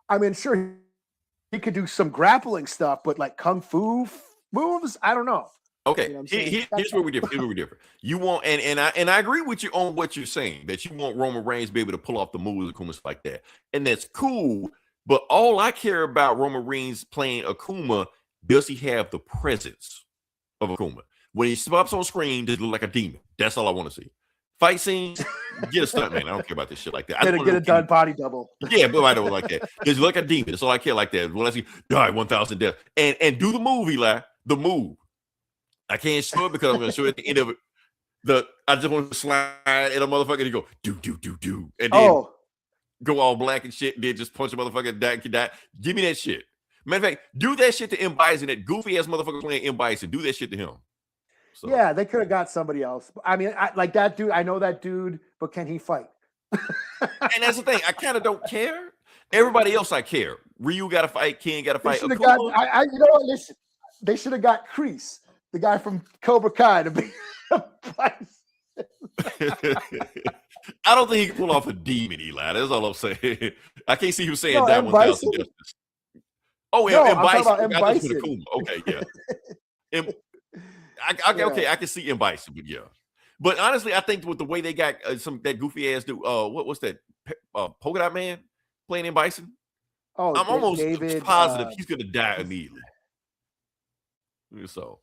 I mean, sure, he could do some grappling stuff, but like kung fu moves, I don't know. Okay, here's where we differ. You want, and I agree with you on what you're saying, that you want Roman Reigns to be able to pull off the moves of Akuma like that, and that's cool. But all I care about Roman Reigns playing Akuma, does he have the presence of Akuma? When he steps on screen, does he look like a demon? That's all I want to see. Fight scenes, get a stunt man. I don't care about this shit like that. Get a done body double. Yeah, but I don't like that. Does he look like a demon? That's all I care like that. When I see die 1,000 deaths and do the movie like the move. I can't show it because I'm going to show it at the end of it. I just want to slide at a motherfucker and go do, and then go all black and shit. And then just punch a motherfucker and die. Give me that shit. Matter of fact, do that shit to M. Bison. That goofy ass motherfucker playing M. Bison. Do that shit to him. So. Yeah, they could have got somebody else. I mean, like that dude. I know that dude, but can he fight? And that's the thing. I kind of don't care. Everybody else, I care. Ryu got to fight. Ken got to fight. You know what? They should have got Kreese, the guy from Cobra Kai, to be I don't think he can pull off a demon, Eli. That's all I'm saying. I can't see you saying that 1,000 justice. Oh, no, M. Bison. Okay, yeah. Okay, I can see M. Bison, but yeah. But honestly, I think with the way they got that goofy ass dude, what's that? Polka Dot Man playing M. Bison. Oh, I'm almost positive he's gonna die immediately. So,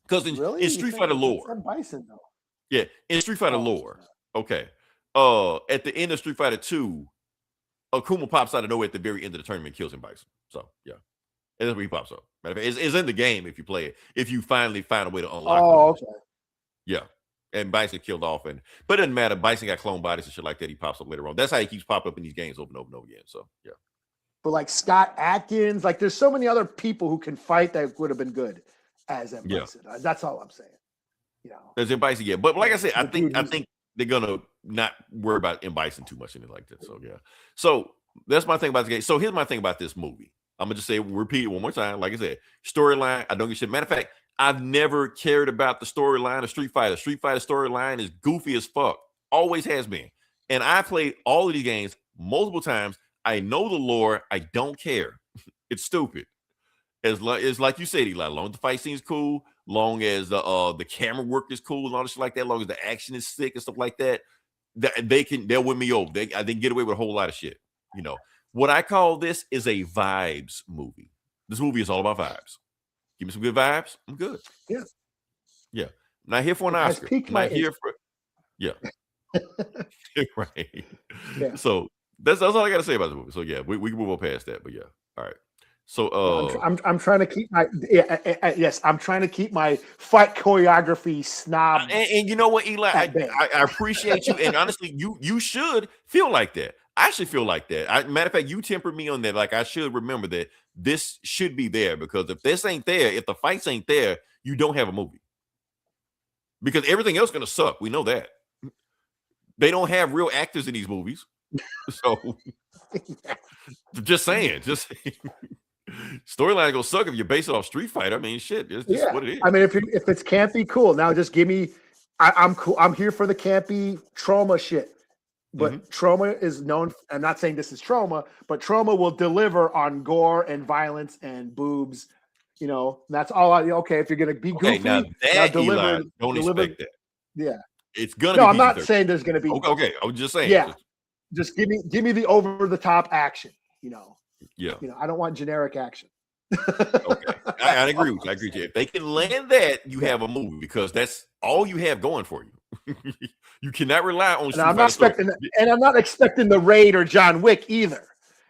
because in Street Fighter lore, Bison, though. Yeah, in Street Fighter lore, okay. At the end of Street Fighter 2, Akuma pops out of nowhere at the very end of the tournament and kills M. Bison. So yeah, and that's where he pops up. Matter of fact, it's in the game if you play it. If you finally find a way to unlock it. Oh, okay. Yeah, and Bison killed off, but it doesn't matter. Bison got clone bodies and shit like that. He pops up later on. That's how he keeps popping up in these games over and over and over again. So yeah. But like Scott Adkins, like there's so many other people who can fight that would have been good as M. Bison. That's all I'm saying. There's M. Bison, yeah. But like I said, I think they're gonna not worry about M. Bison too much, anything like that. So yeah. So that's my thing about the game. So here's my thing about this movie. I'm gonna just repeat it one more time. Like I said, storyline, I don't give a shit. Matter of fact, I've never cared about the storyline of Street Fighter. Street Fighter storyline is goofy as fuck. Always has been. And I played all of these games multiple times. I know the lore. I don't care. It's stupid. It's like you said, Eli. Long as the fight scene's cool, long as the camera work is cool and all this shit like that, long as the action is sick and stuff like that, they'll win me over. They can get away with a whole lot of shit. What I call this is a vibes movie. This movie is all about vibes. Give me some good vibes. I'm good. Yeah. Yeah. I'm not here for an Oscar. I'm not here for. Yeah. Right. Yeah. So that's all I got to say about the movie. So yeah, we can move on past that. But yeah. All right. So I'm trying to keep my I'm trying to keep my fight choreography snob. And you know what, Eli, I appreciate you. And honestly, you should feel like that. I should feel like that. Matter of fact, you tempered me on that. Like I should remember that this should be there, because if this ain't there, if the fights ain't there, you don't have a movie. Because everything else is gonna suck. We know that. They don't have real actors in these movies. So just saying. Storyline gonna suck if you base it off Street Fighter. I mean, shit, it's just what it is. I mean, if it's campy, cool. Now just give me. I'm cool. I'm here for the campy trauma shit. But trauma is known. I'm not saying this is trauma, but trauma will deliver on gore and violence and boobs. That's all. Okay, if you're gonna be goofy, now deliver. Eli, don't expect that. Yeah, it's gonna. No, I'm not saying there's gonna be. Okay, I was just saying. Yeah. Just give me the over the top action. Yeah. I don't want generic action. Okay, I agree with you. I agree with you. If they can land that, you have a movie because that's all you have going for you. You cannot rely on. And I'm not expecting the Raid or John Wick either.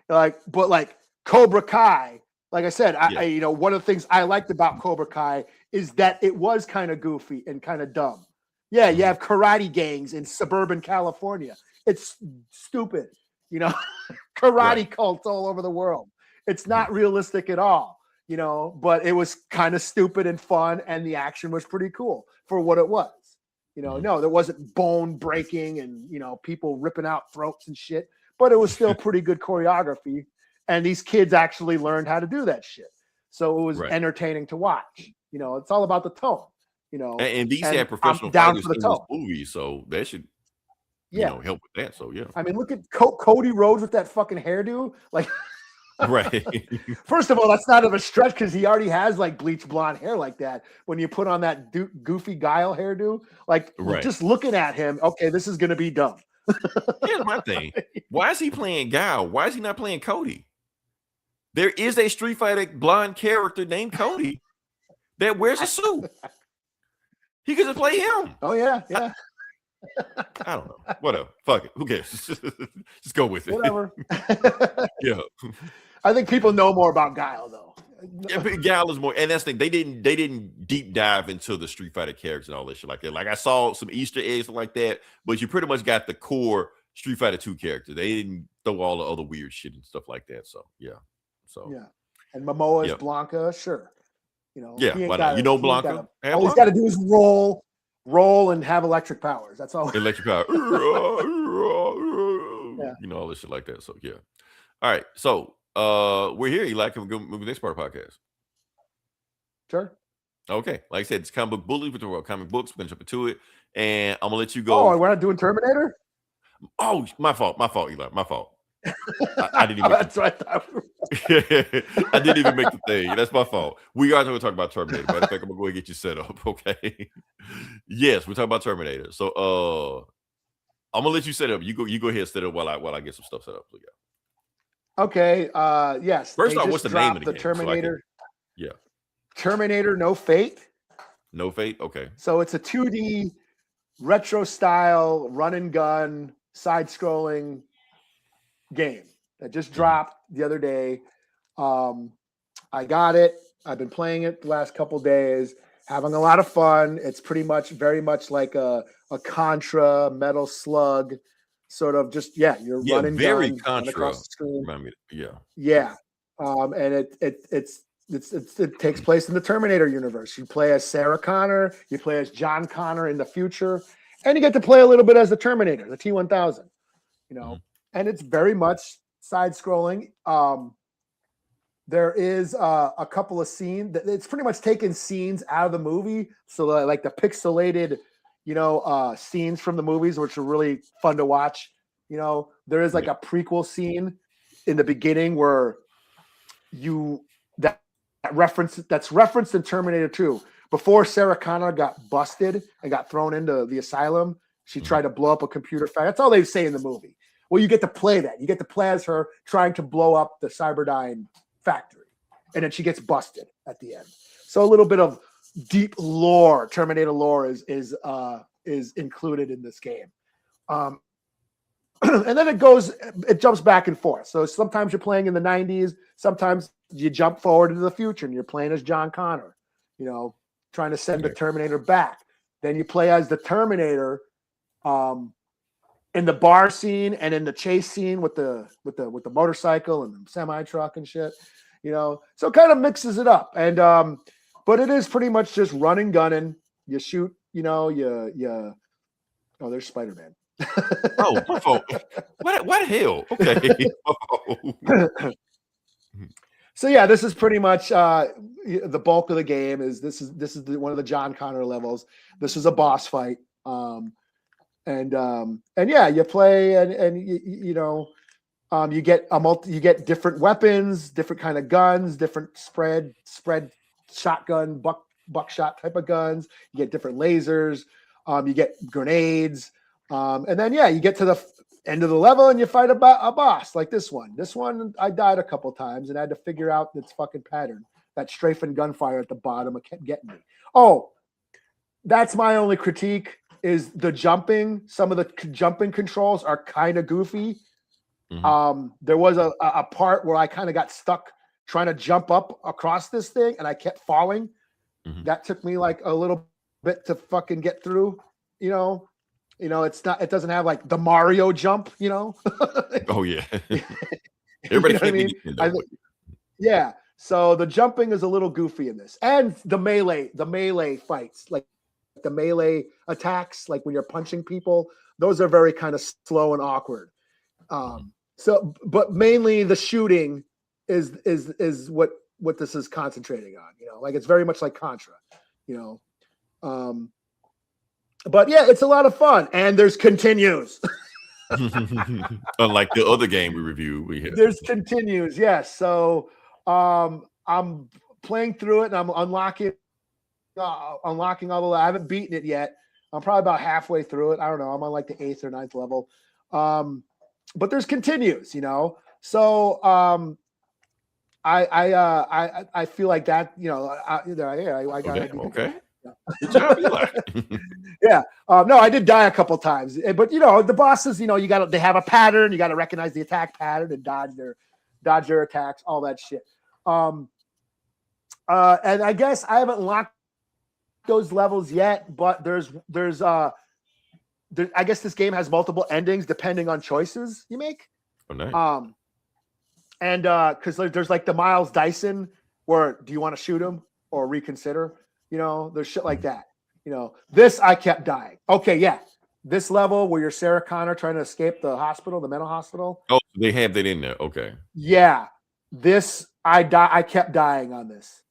But Cobra Kai. Like I said, I one of the things I liked about Cobra Kai is that it was kind of goofy and kind of dumb. Yeah, you have karate gangs in suburban California. It's stupid, karate cults all over the world. It's not realistic at all, but it was kind of stupid and fun, and the action was pretty cool for what it was. No, there wasn't bone breaking and, people ripping out throats and shit, but it was still pretty good choreography. And these kids actually learned how to do that shit. So it was entertaining to watch. It's all about the tone, And these had professional fighters in this movie, so that should, help with that. So, yeah. I mean, look at Cody Rhodes with that fucking hairdo. Right. First of all, that's not of a stretch because he already has bleach blonde hair like that. When you put on that goofy Guile hairdo, just looking at him, okay, this is going to be dumb. Here's my thing. Why is he playing Guile? Why is he not playing Cody? There is a Street Fighter blonde character named Cody that wears a suit. He could just play him. Oh, yeah. I don't know. Whatever. Fuck it. Who cares? Just go with it. Whatever. Yeah. I think people know more about Guile, though. Yeah, but Guile is more, and that's the thing. They didn't deep dive into the Street Fighter characters and all that shit like that. I saw some Easter eggs like that, but you pretty much got the core Street Fighter 2 character. They didn't throw all the other weird shit and stuff like that. So yeah. And Momoa is Blanca, sure. Why not? Blanca. All he's got to do is roll and have electric powers. That's all. Electric power. All this shit like that. So yeah. All right. So we're here. Eli, can we go move to the next part of the podcast? Sure. Okay. Like I said, it's Comic Book Bullies. We're talking about comic books. We're gonna jump into it, and I'm gonna let you go. Oh, we're not doing Terminator? Oh, my fault, Eli. My fault. I didn't even. That's right. I didn't even make the thing. That's my fault. We are going to talk about Terminator. Matter of fact, I'm gonna go ahead and get you set up. Okay. Yes, we're talking about Terminator. So, I'm gonna let you set up. You go ahead and set up while I get some stuff set up. So, yeah. Okay. Yes. First off, what's the name of the game? Terminator. So Terminator No Fate. No Fate. Okay. So it's a 2D retro style run and gun side scrolling game that just dropped the other day. I got it. I've been playing it the last couple days, having a lot of fun. It's very much like a Contra Metal Slug sort of you're running very gun, Contra across the screen. Yeah. And it takes place in the Terminator universe. You play as Sarah Connor, you play as John Connor in the future, and you get to play a little bit as the Terminator, the T-1000, and it's very much side-scrolling. There is a couple of scenes that it's pretty much taken scenes out of the movie. So like the pixelated, scenes from the movies, which are really fun to watch. There is a prequel scene in the beginning where that's referenced in Terminator 2. Before Sarah Connor got busted and got thrown into the asylum, she tried to blow up a computer factory. That's all they say in the movie. Well, you get to play that. You get to play as her trying to blow up the Cyberdyne factory. And then she gets busted at the end. So a little bit of deep lore, Terminator lore is included in this game. And then it jumps back and forth. So sometimes you're playing in the 90s. Sometimes you jump forward into the future and you're playing as John Connor, trying to send the Terminator back. Then you play as the Terminator in the bar scene and in the chase scene with the motorcycle and the semi truck and shit, so it kind of mixes it up. And but it is pretty much just running, gunning. You shoot, oh, there's Spider-Man. Oh, my fault. What the hell? Okay. So yeah, this is pretty much the bulk of the game. This is one of the John Connor levels. This is a boss fight. And yeah, you play and you get different weapons, different kind of guns, different spread shotgun, buckshot type of guns. You get different lasers. You get grenades. And then yeah, you get to end of the level and you fight a boss like this one. This one, I died a couple times and I had to figure out its fucking pattern. That strafing gunfire at the bottom, it kept getting me. Oh, that's my only critique is the jumping. Some of the jumping controls are kind of goofy. There was a part where I kind of got stuck trying to jump up across this thing and I kept falling. That took me like a little bit to fucking get through, you know, it doesn't have like the Mario jump, you know? Oh yeah. Everybody can't be yeah. So the jumping is a little goofy in this. And the melee fights, like the melee attacks, like when you're punching people, those are very kind of slow and awkward. So, but mainly the shooting is what this is concentrating on, you know, like it's very much like Contra, you know. But yeah, it's a lot of fun, and there's continues. Unlike the other game we reviewed, there's continues, yes. So I'm playing through it, and I'm unlocking all the. I haven't beaten it yet. I'm probably about halfway through it. I don't know. I'm on like the 8th or 9th level. But there's continues, you know. So I feel like that, you know. I got okay. Good job, Eli. Yeah. No, I did die a couple times, but you know, the bosses, you know, they have a pattern. You got to recognize the attack pattern and dodge their attacks, all that shit. And I guess I haven't locked those levels yet, but I guess this game has multiple endings depending on choices you make. Oh, nice. And because there's like the Miles Dyson, where do you want to shoot him or reconsider? You know, there's shit like that. You know, this I kept dying. Okay, yeah. This level where you're Sarah Connor trying to escape the hospital, the mental hospital. Oh, they have that in there. Okay. Yeah. This I kept dying on this.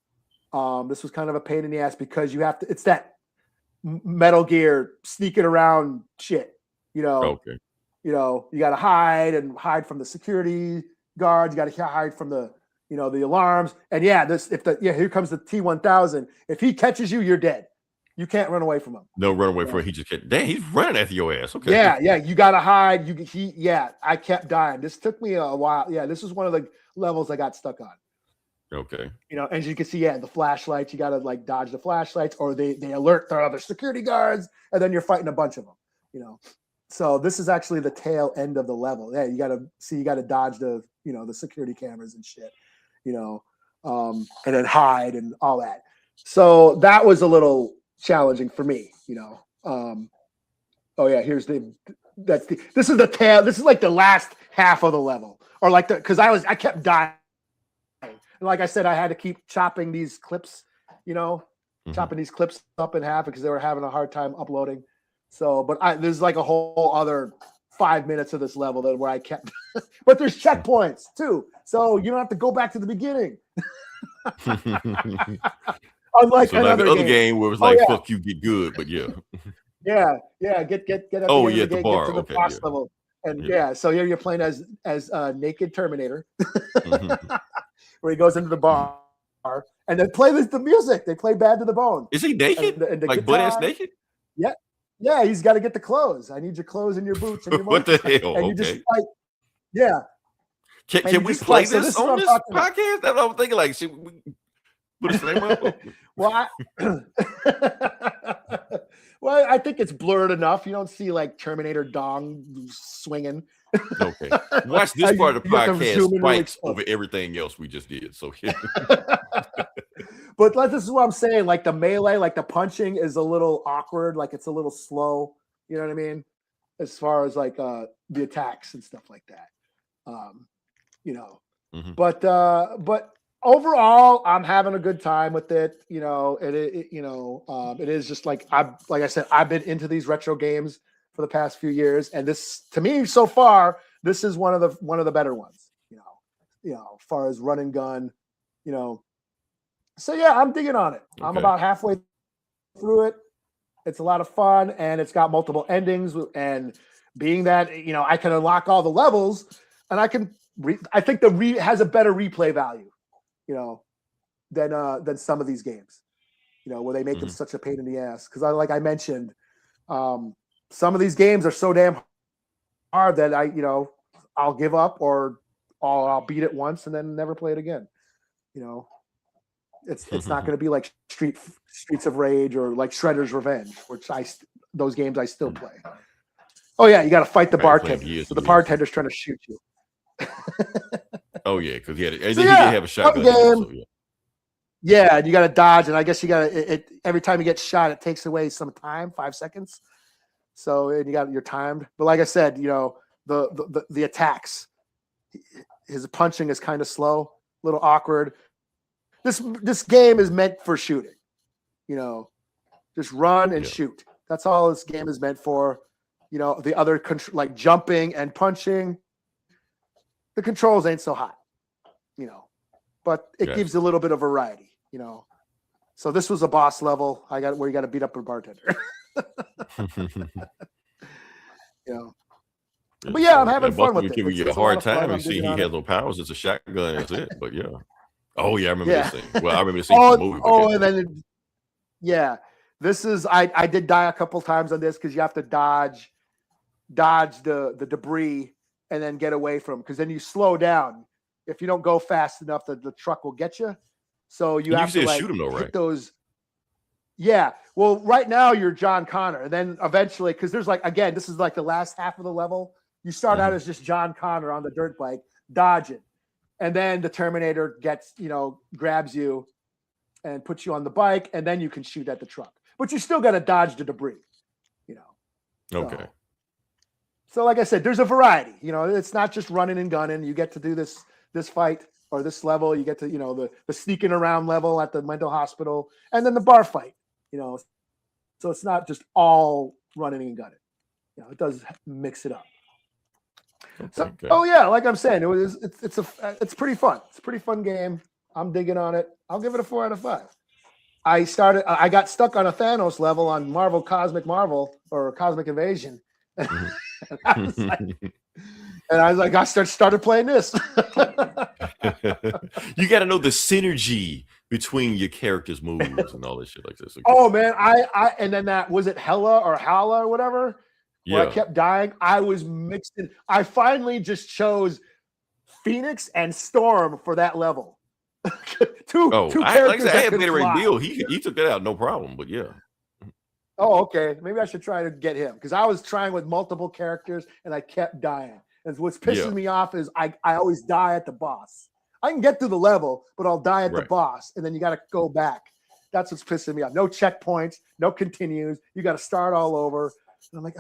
This was kind of a pain in the ass because you have to, it's that Metal Gear sneaking around shit. You know. Okay. You know, you gotta hide from the security guards, you gotta hide from the the alarms. And yeah, here comes the T-1000. If he catches you, you're dead. You can't run away from him. No, run away from him. He just can't. Damn, he's running after your ass. Okay. Yeah, you gotta hide. I kept dying. This took me a while. Yeah, this is one of the levels I got stuck on. Okay. You know, as you can see, the flashlights, you gotta like dodge the flashlights, or they alert the other security guards, and then you're fighting a bunch of them. You know. So this is actually the tail end of the level. Yeah, you gotta dodge the the security cameras and shit. You know, and then hide and all that. So that was a little challenging for me, you know. Oh yeah, this is the tail. This is like the last half of the level, or like because I kept dying. And like I said, I had to keep chopping these clips, chopping these clips up in half because they were having a hard time uploading. So, but there's like a whole other 5 minutes of this level where I kept, but there's checkpoints too, so you don't have to go back to the beginning. Unlike another other game where it was like, fuck you, get good, but yeah. Get up the bar, get to the boss level. And so you're playing as naked Terminator, where he goes into the bar and they play the music. They play Bad to the Bone. Is he naked? And like butt-ass naked? Yeah, he's got to get the clothes. I need your clothes and your boots and your what the hell? And you just like, yeah. Can we play this on this podcast? That's what I'm thinking. Like, should we put his name up? Well, I think it's blurred enough. You don't see like Terminator dong swinging. Okay. Watch this part of the podcast spikes over everything else we just did. So But this is what I'm saying. Like the melee, like the punching is a little awkward. Like it's a little slow. You know what I mean? As far as like the attacks and stuff like that. But overall, I'm having a good time with it. You know, it is just like I said, I've been into these retro games for the past few years, and this, to me, so far, this is one of the better ones. You know, as far as run and gun, So yeah, I'm digging on it. Okay. I'm about halfway through it. It's a lot of fun, and it's got multiple endings. And being that I can unlock all the levels, and I can. I think has a better replay value, than some of these games, where they make them such a pain in the ass. Because like I mentioned, some of these games are so damn hard that I'll give up or I'll beat it once and then never play it again. It's not going to be like Streets of Rage or like Shredder's Revenge, which those games I still play. Oh yeah, you got to fight the bartender. So the bartender's trying to shoot you. Oh yeah, because he did have a shotgun. So, yeah, and you got to dodge, and I guess you got to. Every time you get shot, it takes away some time, 5 seconds. So and you're timed. But like I said, the attacks, his punching is kind of slow, a little awkward. This game is meant for shooting. Just run and shoot. That's all this game is meant for. The other like jumping and punching, the controls ain't so hot. But it gives a little bit of variety. So this was a boss level. Where you got to beat up a bartender. But yeah, I'm having fun with it. Giving you a hard time. You see, he has no powers. It's a shotgun. That's it. But yeah. Oh yeah, I remember this thing. Well, I remember seeing the movie. And then this is I did die a couple times on this because you have to dodge the debris and then get away from, because then you slow down. If you don't go fast enough, the truck will get you. So you have to shoot him though, right? Those. Yeah. Well, right now you're John Connor, and then eventually, because there's this is like the last half of the level. You start out as just John Connor on the dirt bike, dodging, and then the Terminator grabs you and puts you on the bike, and then you can shoot at the truck. But you still got to dodge the debris. Okay. So like I said, there's a variety. It's not just running and gunning. You get to do this fight or this level. You get to the sneaking around level at the mental hospital, and then the bar fight. So it's not just all running and gunning. It does mix it up. Okay. Oh yeah, like I'm saying, it's pretty fun. It's a pretty fun game. I'm digging on it. I'll give it a 4 out of 5. I got stuck on a Thanos level on Cosmic Marvel or Cosmic Invasion. And I was like, I started playing this. You got to know the synergy between your characters' moves and all this shit like this. Okay. Oh man, I and then that was it Hela or whatever. Where I kept dying. I was mixed in. I finally just chose Phoenix and Storm for that level. two characters. I had Beta Ray Bill. He took that out, no problem. But yeah. Oh, okay. Maybe I should try to get him, because I was trying with multiple characters and I kept dying. And what's pissing me off is I always die at the boss. I can get through the level, but I'll die at the boss, and then you got to go back. That's what's pissing me off. No checkpoints, no continues. You got to start all over. And I'm like,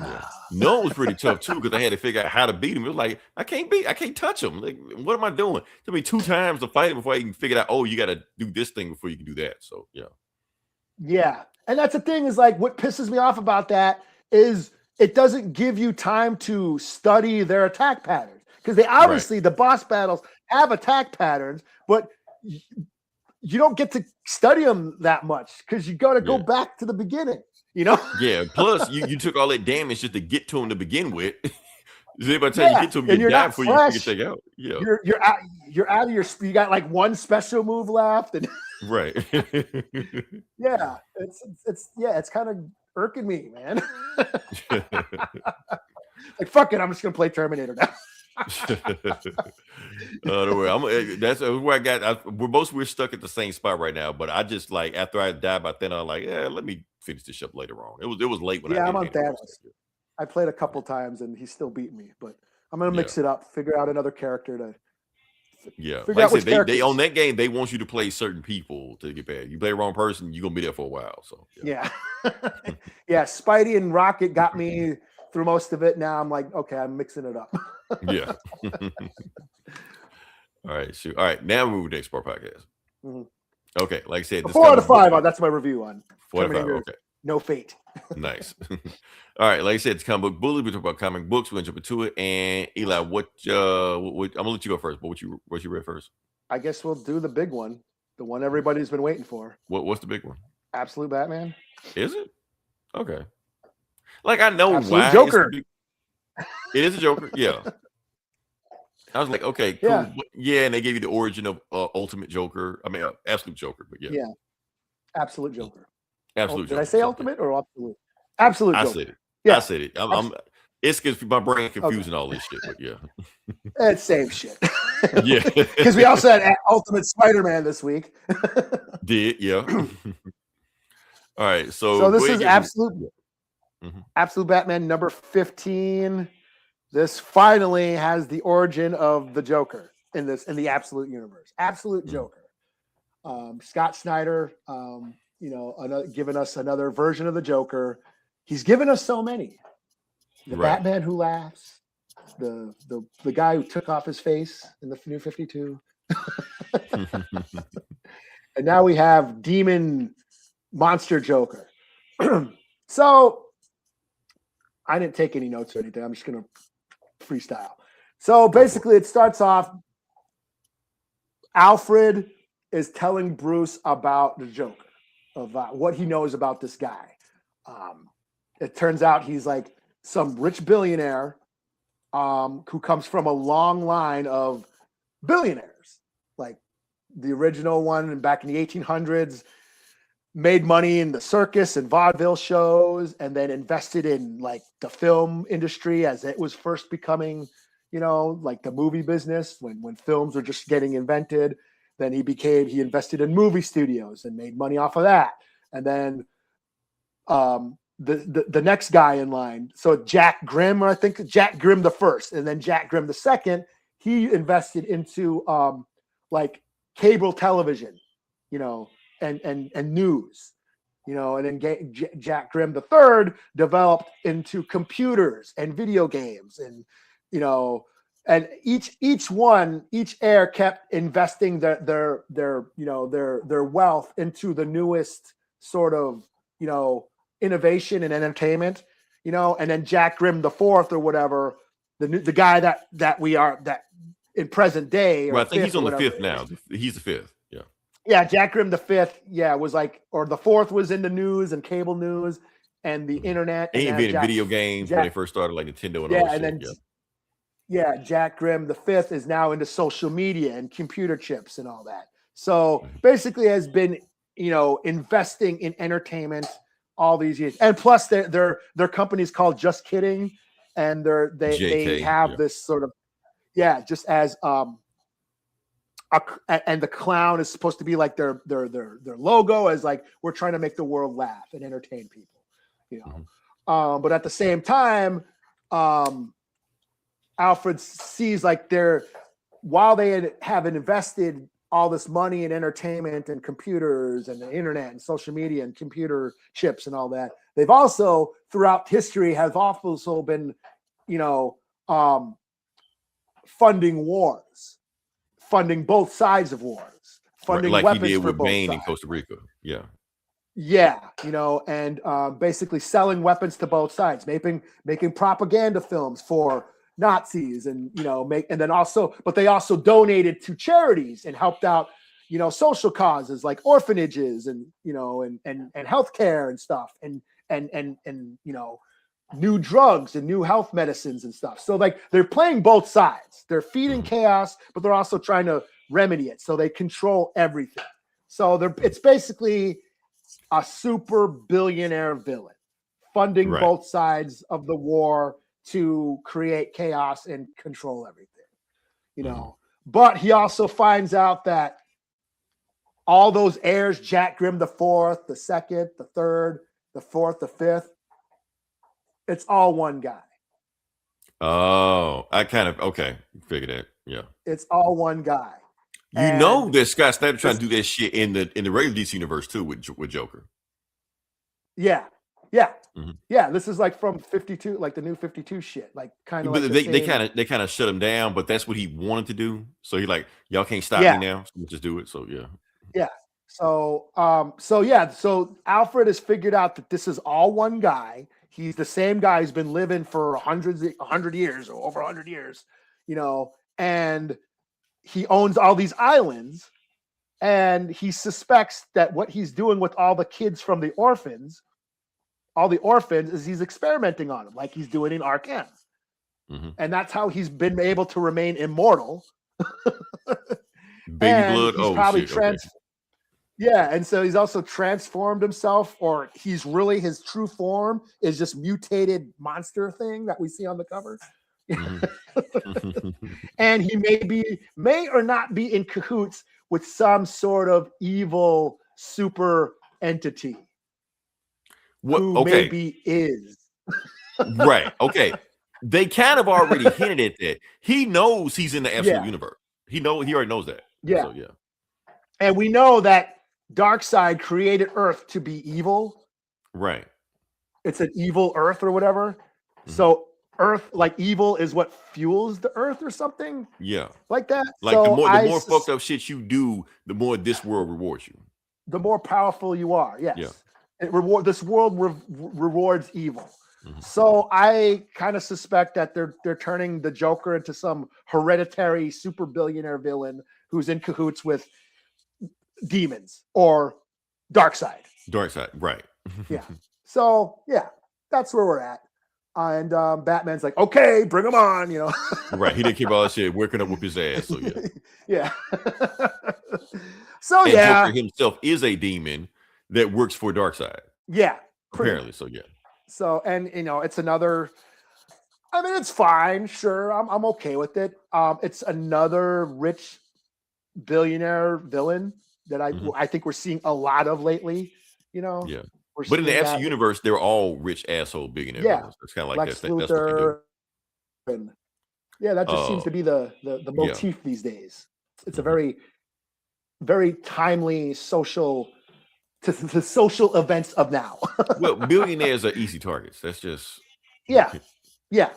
No, it was pretty tough too, because I had to figure out how to beat him. It was like I can't touch him. Like, what am I doing? It took me 2 times to fight him before I even figured out. Oh, you got to do this thing before you can do that. So yeah, and that's the thing is like what pisses me off about that is it doesn't give you time to study their attack patterns, because they obviously the boss battles have attack patterns, but you don't get to study them that much because you got to go back to the beginning. Yeah. Plus, you took all that damage just to get to him to begin with. By the time you get to him, you die before you figure things out. Yeah, you're out of your. You got like one special move left, and right. Yeah, it's kind of irking me, man. Like fuck it, I'm just gonna play Terminator now. Don't worry. That's where we're stuck at the same spot right now. But I just like after I died by then, I'm like, let me finish this up later on. It was late when I'm on Thanos. I played a couple times and he's still beating me, but I'm gonna mix it up, figure out another character to. Like I said, they on that game they want you to play certain people to get bad. You play the wrong person, you're gonna be there for a while. So yeah. Spidey and Rocket got me through most of it. Now I'm like, okay, I'm mixing it up. Yeah. All right, shoot. All right, now we move to the next part podcast. Mm-hmm. Okay, like I said, 4 out of 5. That's my review on 4 out of 5. Okay. No Fate. Nice. All right, like I said, it's Comic Book Bully. We talk about comic books. We're gonna jump into it. And Eli, what I'm gonna let you go first. But what you read first? I guess we'll do the big one, the one everybody's been waiting for. What's the big one? Absolute Batman. Is it? Okay. Like I know Absolute why. Joker. It is a Joker. Yeah. I was like, okay, cool. Yeah, and they gave you the origin of Ultimate Joker. I mean, Absolute Joker, but yeah. Absolute Joker. Absolute Did Joker. I say Ultimate or Absolute? Absolute Joker. I said it. Yeah. I said it. It's because my brain confusing all this shit, but yeah. It's same shit. Yeah. Because we also had Ultimate Spider-Man this week. Yeah. All right. So this is Absolute Batman number 15. This finally has the origin of the Joker in the Absolute universe. Absolute Joker. Scott Snyder, giving us another version of the Joker. He's given us so many. The Batman who laughs, the guy who took off his face in the New 52. And now we have Demon Monster Joker. So I didn't take any notes or anything. I'm just going to freestyle. So basically it starts off, Alfred is telling Bruce about the Joker, of what he knows about this guy. It turns out he's like some rich billionaire who comes from a long line of billionaires. Like the original one back in the 1800s made money in the circus and vaudeville shows, and then invested in like the film industry as it was first becoming, like the movie business when films were just getting invented. Then he invested in movie studios and made money off of that. And then the next guy in line, so Jack Grimm, or I think Jack Grimm the first, and then Jack Grimm the second, he invested into like cable television, and news, and then Jack Grimm the third developed into computers and video games, and and each heir kept investing their wealth into the newest sort of innovation and entertainment, and then Jack Grimm the fourth or whatever, the guy that in present day. Well, I think he's on the fifth now. He's the fifth. Yeah. Yeah, Jack Grimm the fifth. Yeah, was like, or the fourth was in the news and cable news and the internet. He invented video games when they first started, like Nintendo and all that shit. Yeah, Jack Grimm the fifth is now into social media and computer chips and all that. So basically has been, investing in entertainment all these years. And plus their company's called Just Kidding. And they have this sort of, just as and the clown is supposed to be like their logo, as like, we're trying to make the world laugh and entertain people, but at the same time, Alfred sees like while they have invested all this money in entertainment and computers and the internet and social media and computer chips and all that, they've also throughout history have also been, funding wars, funding both sides of wars, funding like weapons he did for with both Bane sides. in Costa Rica. Yeah. Yeah, and basically selling weapons to both sides, making propaganda films for Nazis, and but they also donated to charities and helped out, social causes like orphanages and and healthcare and stuff, and new drugs and new health medicines and stuff. So like they're playing both sides. They're feeding chaos, but they're also trying to remedy it. So they control everything. So it's basically a super billionaire villain funding both sides of the war to create chaos and control everything, But he also finds out that all those heirs, Jack Grimm the fourth, the second, the third, the fourth, the fifth, it's all one guy. Oh, I figured that. Yeah. It's all one guy. That Scott Snyder trying to do that shit in the regular DC universe too with Joker. Yeah. Yeah. Mm-hmm. Yeah, this is like from 52, like the new 52 shit, like kind of. But like they kind of shut him down, but that's what he wanted to do. So he like, y'all can't stop me now. So we'll just do it. So yeah. So Alfred has figured out that this is all one guy. He's the same guy who's been living for 100 years or over 100 years, and he owns all these islands, and he suspects that what he's doing with all the kids from the orphans, is he's experimenting on them, like he's doing in Arkham. Mm-hmm. And that's how he's been able to remain immortal. Baby blood. Oh, shit. Yeah, and so he's also transformed himself, or he's really his true form is just mutated monster thing that we see on the cover. Mm-hmm. And he may or not be in cahoots with some sort of evil super entity. Who maybe is. Right. Okay. They kind of already hinted at that. He knows he's in the absolute universe. He already knows that. Yeah. So, yeah. And we know that Darkseid created Earth to be evil. Right. It's an evil Earth or whatever. Mm-hmm. So Earth, like evil, is what fuels the Earth or something. Yeah. Like that. Like so the more fucked up shit you do, the more this world rewards you. The more powerful you are. Yes. Yeah. This world rewards evil. Mm-hmm. So I kind of suspect that they're turning the Joker into some hereditary super billionaire villain who's in cahoots with demons or Darkseid. Right. Yeah. So yeah, that's where we're at. And Batman's like, okay, bring him on, you know. Right. He didn't keep all that shit working up with his ass. So yeah. Yeah. So Joker himself is a demon that works for Darkseid. Yeah. Apparently. So yeah. So, and you know, it's another. I mean, it's fine. Sure, I'm okay with it. It's another rich billionaire villain that I think we're seeing a lot of lately. You know. Yeah. But in the absolute universe, they're all rich asshole billionaires. Yeah. It's kind of like Lex Luthor. And yeah, that just seems to be the motif these days. It's a very, very timely social. To the social events of now. Well, billionaires are easy targets. That's just yeah. You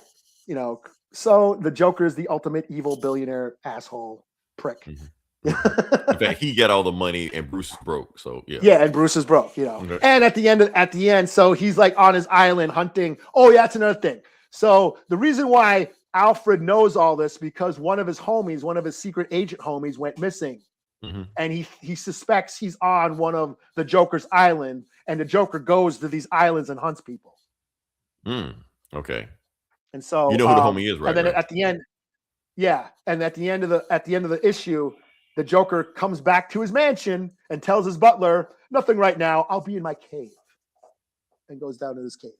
know, so the Joker is the ultimate evil billionaire asshole prick. Mm-hmm. In fact, he got all the money and Bruce is broke. So yeah. Yeah, and Bruce is broke, you know. Okay. And at the end, so he's like on his island hunting. Oh, yeah, that's another thing. So the reason why Alfred knows all this because one of his secret agent homies went missing. Mm-hmm. And he suspects he's on one of the Joker's island, and the Joker goes to these islands and hunts people. Okay. And so you know who the homie is, right? And then at the end, and at the end of the issue, the Joker comes back to his mansion and tells his butler, "Nothing right now. I'll be in my cave," and goes down to his cave.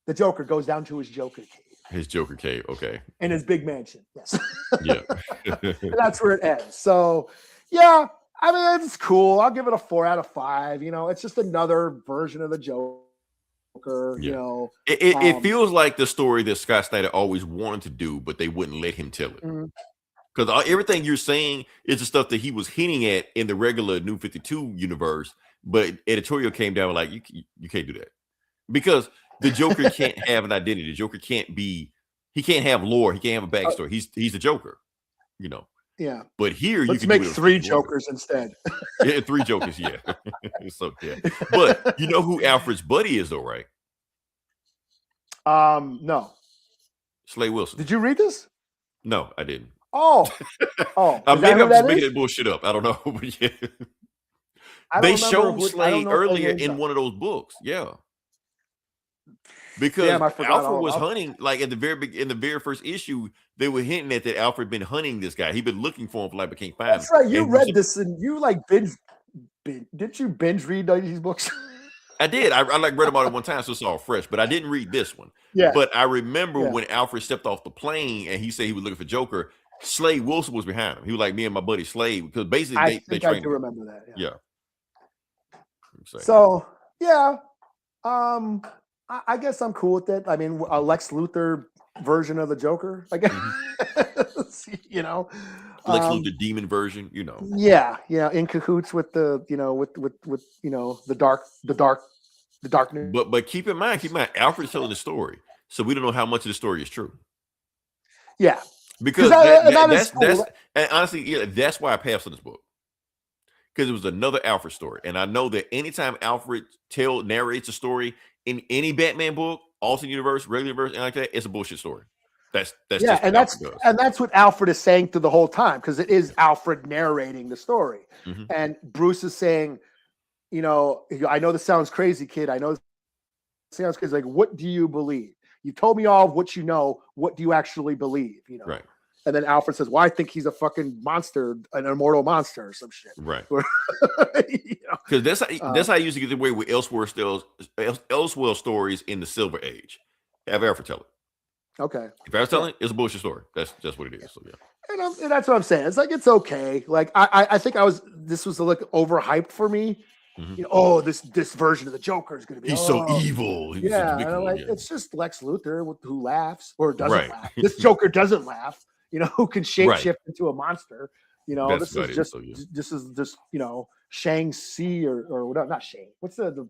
The Joker goes down to his Joker cave. His Joker cave, okay. In his big mansion, yes. Yeah. And that's where it ends. So. Yeah, I mean, it's cool. I'll give it a 4 out of 5. You know, it's just another version of the Joker. Yeah. You know, it feels like the story that Scott Snyder always wanted to do, but they wouldn't let him tell it. Because everything you're saying is the stuff that he was hinting at in the regular New 52 universe, but editorial came down like, you can't do that. Because the Joker can't have an identity. The Joker can't have lore. He can't have a backstory. He's the Joker, you know. Yeah, but here let's make 3 Jokers instead. Yeah, 3 Jokers. Yeah, so yeah. But you know who Alfred's buddy is, though, right? No. Slade Wilson. Did you read this? No, I didn't. Oh. Maybe I'm just making that bullshit up. I don't know, but yeah. They showed Slade earlier in one of those books. Yeah. Because Alfred was hunting, like in the very first issue, they were hinting at that Alfred been hunting this guy. He'd been looking for him for but can't find him. That's right. You read this and you like binge. Did you binge read these books? I did. I like read them all at one time, so it's all fresh. But I didn't read this one. Yeah. But I remember when Alfred stepped off the plane and he said he was looking for Joker. Slade Wilson was behind him. He was like me and my buddy Slade because basically they trained. I do remember that. Yeah. So yeah. I guess I'm cool with it. I mean, a Lex Luthor version of the Joker, I guess. You know, Lex Luthor demon version. You know. Yeah, in cahoots with the the darkness. But keep in mind, Alfred's telling the story, so we don't know how much of the story is true. Yeah, because that's and honestly, that's why I passed on this book. Because it was another Alfred story, and I know that anytime Alfred narrates a story in any Batman book, alternate universe, regular universe, and like that, it's a bullshit story. That's yeah, and that's what Alfred is saying through the whole time because it is Alfred narrating the story, and Bruce is saying, you know, I know this sounds crazy, kid. I know this sounds crazy. Like, what do you believe? You told me all of what you know. What do you actually believe? You know, right. And then Alfred says, well, I think he's a fucking monster, an immortal monster or some shit. Right. You know? Because that's how I usually get away with Elseworld stories in the Silver Age. Have I ever tell it? Okay. If I was telling it, it's a bullshit story. That's what it is. So yeah. And that's what I'm saying. It's like it's okay. Like I think this was like overhyped for me. Mm-hmm. You know, this version of the Joker is going to be he's so evil. He's and I'm like, it's just Lex Luthor who laughs or doesn't laugh. This Joker doesn't laugh. You know, who can shapeshift into a monster. You know, this is just you know, Shang-Chi or whatever. Not Shang. What's the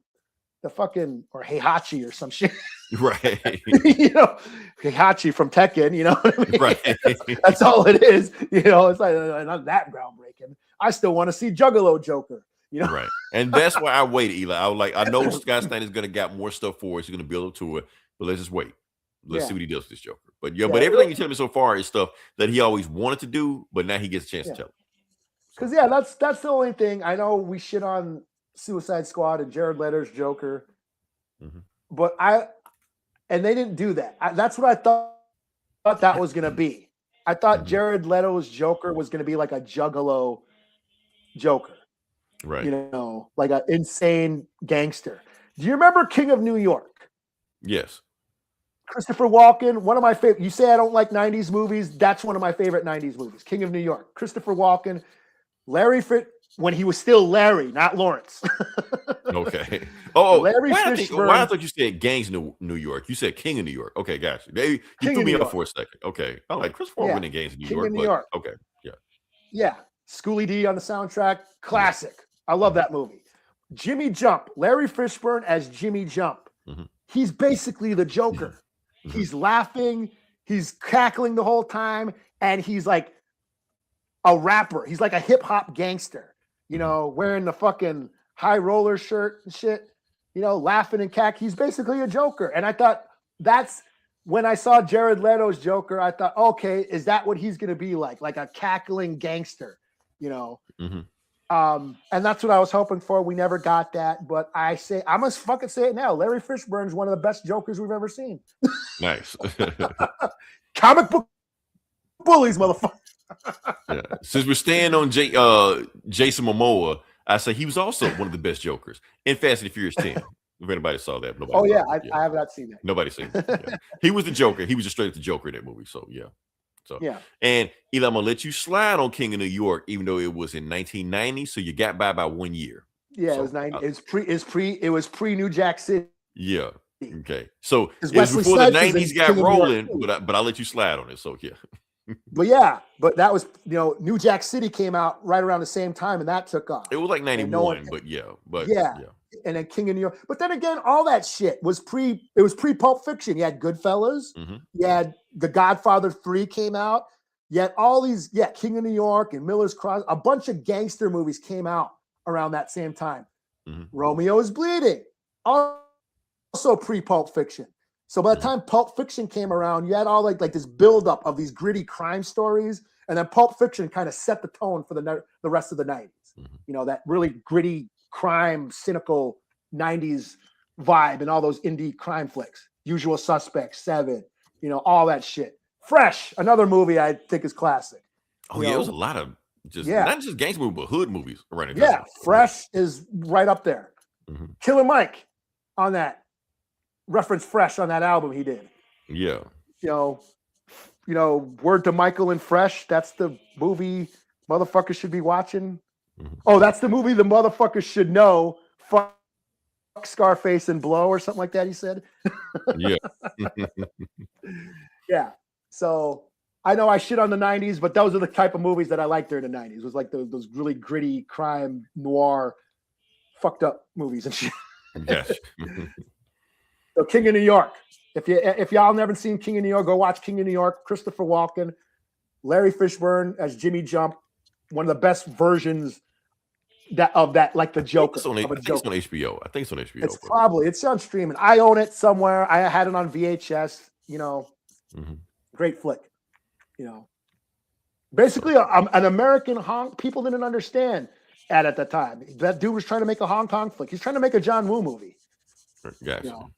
fucking or Heihachi or some shit. Right. You know, Heihachi from Tekken, you know what I mean? Right. That's all it is. You know, it's like not that groundbreaking. I still want to see Juggalo Joker. You know? Right. And that's why I waited, Eli. I was like, I know Scott Snyder's gonna get more stuff for us. He's gonna build up to it, but let's just wait. Let's see what he does with this Joker. But but everything you tell me so far is stuff that he always wanted to do, but now he gets a chance to tell it. Because that's the only thing. I know we shit on Suicide Squad and Jared Leto's Joker, but they didn't do that. That's what I thought that was gonna be. I thought Jared Leto's Joker was gonna be like a Juggalo Joker. Right. You know, like an insane gangster. Do you remember King of New York? Yes. Christopher Walken, one of my favorite. You say I don't like 90s movies. That's one of my favorite 90s movies. King of New York. Christopher Walken. Larry when he was still Larry, not Lawrence. Okay. Oh, Larry Fishburne. Why I thought you said Gangs New York. You said King of New York. Okay, gotcha. You threw me off for a second. Okay. I'm like, Christopher Walken in Gangs of New York. Okay. Yeah. Yeah. Schoolie D on the soundtrack. Classic. I love that movie. Jimmy Jump. Larry Fishburne as Jimmy Jump. He's basically the Joker. He's laughing. He's cackling the whole time. And he's like a rapper. He's like a hip hop gangster, you know, wearing the fucking high roller shirt and shit, you know, laughing and cack. He's basically a Joker. And I thought that's when I saw Jared Leto's Joker, I thought, okay, is that what he's going to be like a cackling gangster, you know? And that's what I was hoping for. We never got that, but I must fucking say it now. Larry Fishburne's one of the best Jokers we've ever seen. Nice. Comic book bullies, motherfucker. Yeah. Since we're staying on Jason Momoa, I say he was also one of the best Jokers in Fast and the Furious 10. If anybody saw that, nobody. I have not seen that. Nobody seen it. Yeah. He was the Joker. He was just straight up the Joker in that movie. So yeah. And Eli, I'm gonna let you slide on King of New York, even though it was in 1990. So you got by 1 year. Yeah, so, it was 90. It was pre New Jack City. Yeah. Okay. So it was before the 90s got rolling, but I'll let you slide on it. So yeah. But that was, you know, New Jack City came out right around the same time, and that took off. It was like 91, but yeah. And then King of New York. But then again, all that shit was pre Pulp Fiction. You had Goodfellas. You had The Godfather 3 came out. You had all these, King of New York and Miller's Cross. A bunch of gangster movies came out around that same time. Romeo is Bleeding. Also pre Pulp Fiction. So by the time Pulp Fiction came around, you had all like this buildup of these gritty crime stories, and then Pulp Fiction kind of set the tone for the rest of the 90s. You know, that really gritty crime, cynical 90s vibe and all those indie crime flicks. Usual Suspects, Seven, you know, all that shit. Fresh, another movie I think is classic. Oh, yeah, it was a lot of not just gangster movies, but hood movies around. Yeah, Fresh is right up there. Killer Mike on that. Reference Fresh on that album he did. Yeah. You know, word to Michael and Fresh. That's the movie motherfuckers should be watching. Oh, that's the movie the motherfuckers should know. Fuck Scarface and Blow or something like that, he said. Yeah. Yeah. So I know I shit on the 90s, but those are the type of movies that I liked during the 90s. It was like those really gritty crime noir fucked up movies and shit. Yes. So King of New York. If y'all never seen King of New York, go watch King of New York. Christopher Walken, Larry Fishburne as Jimmy Jump, one of the best versions of that, like the Joker. I think it's on HBO. I think it's on HBO. It's on streaming. I own it somewhere. I had it on VHS. You know, great flick. You know, basically an American honk. People didn't understand at the time. That dude was trying to make a Hong Kong flick. He's trying to make a John Woo movie. Gotcha. You know?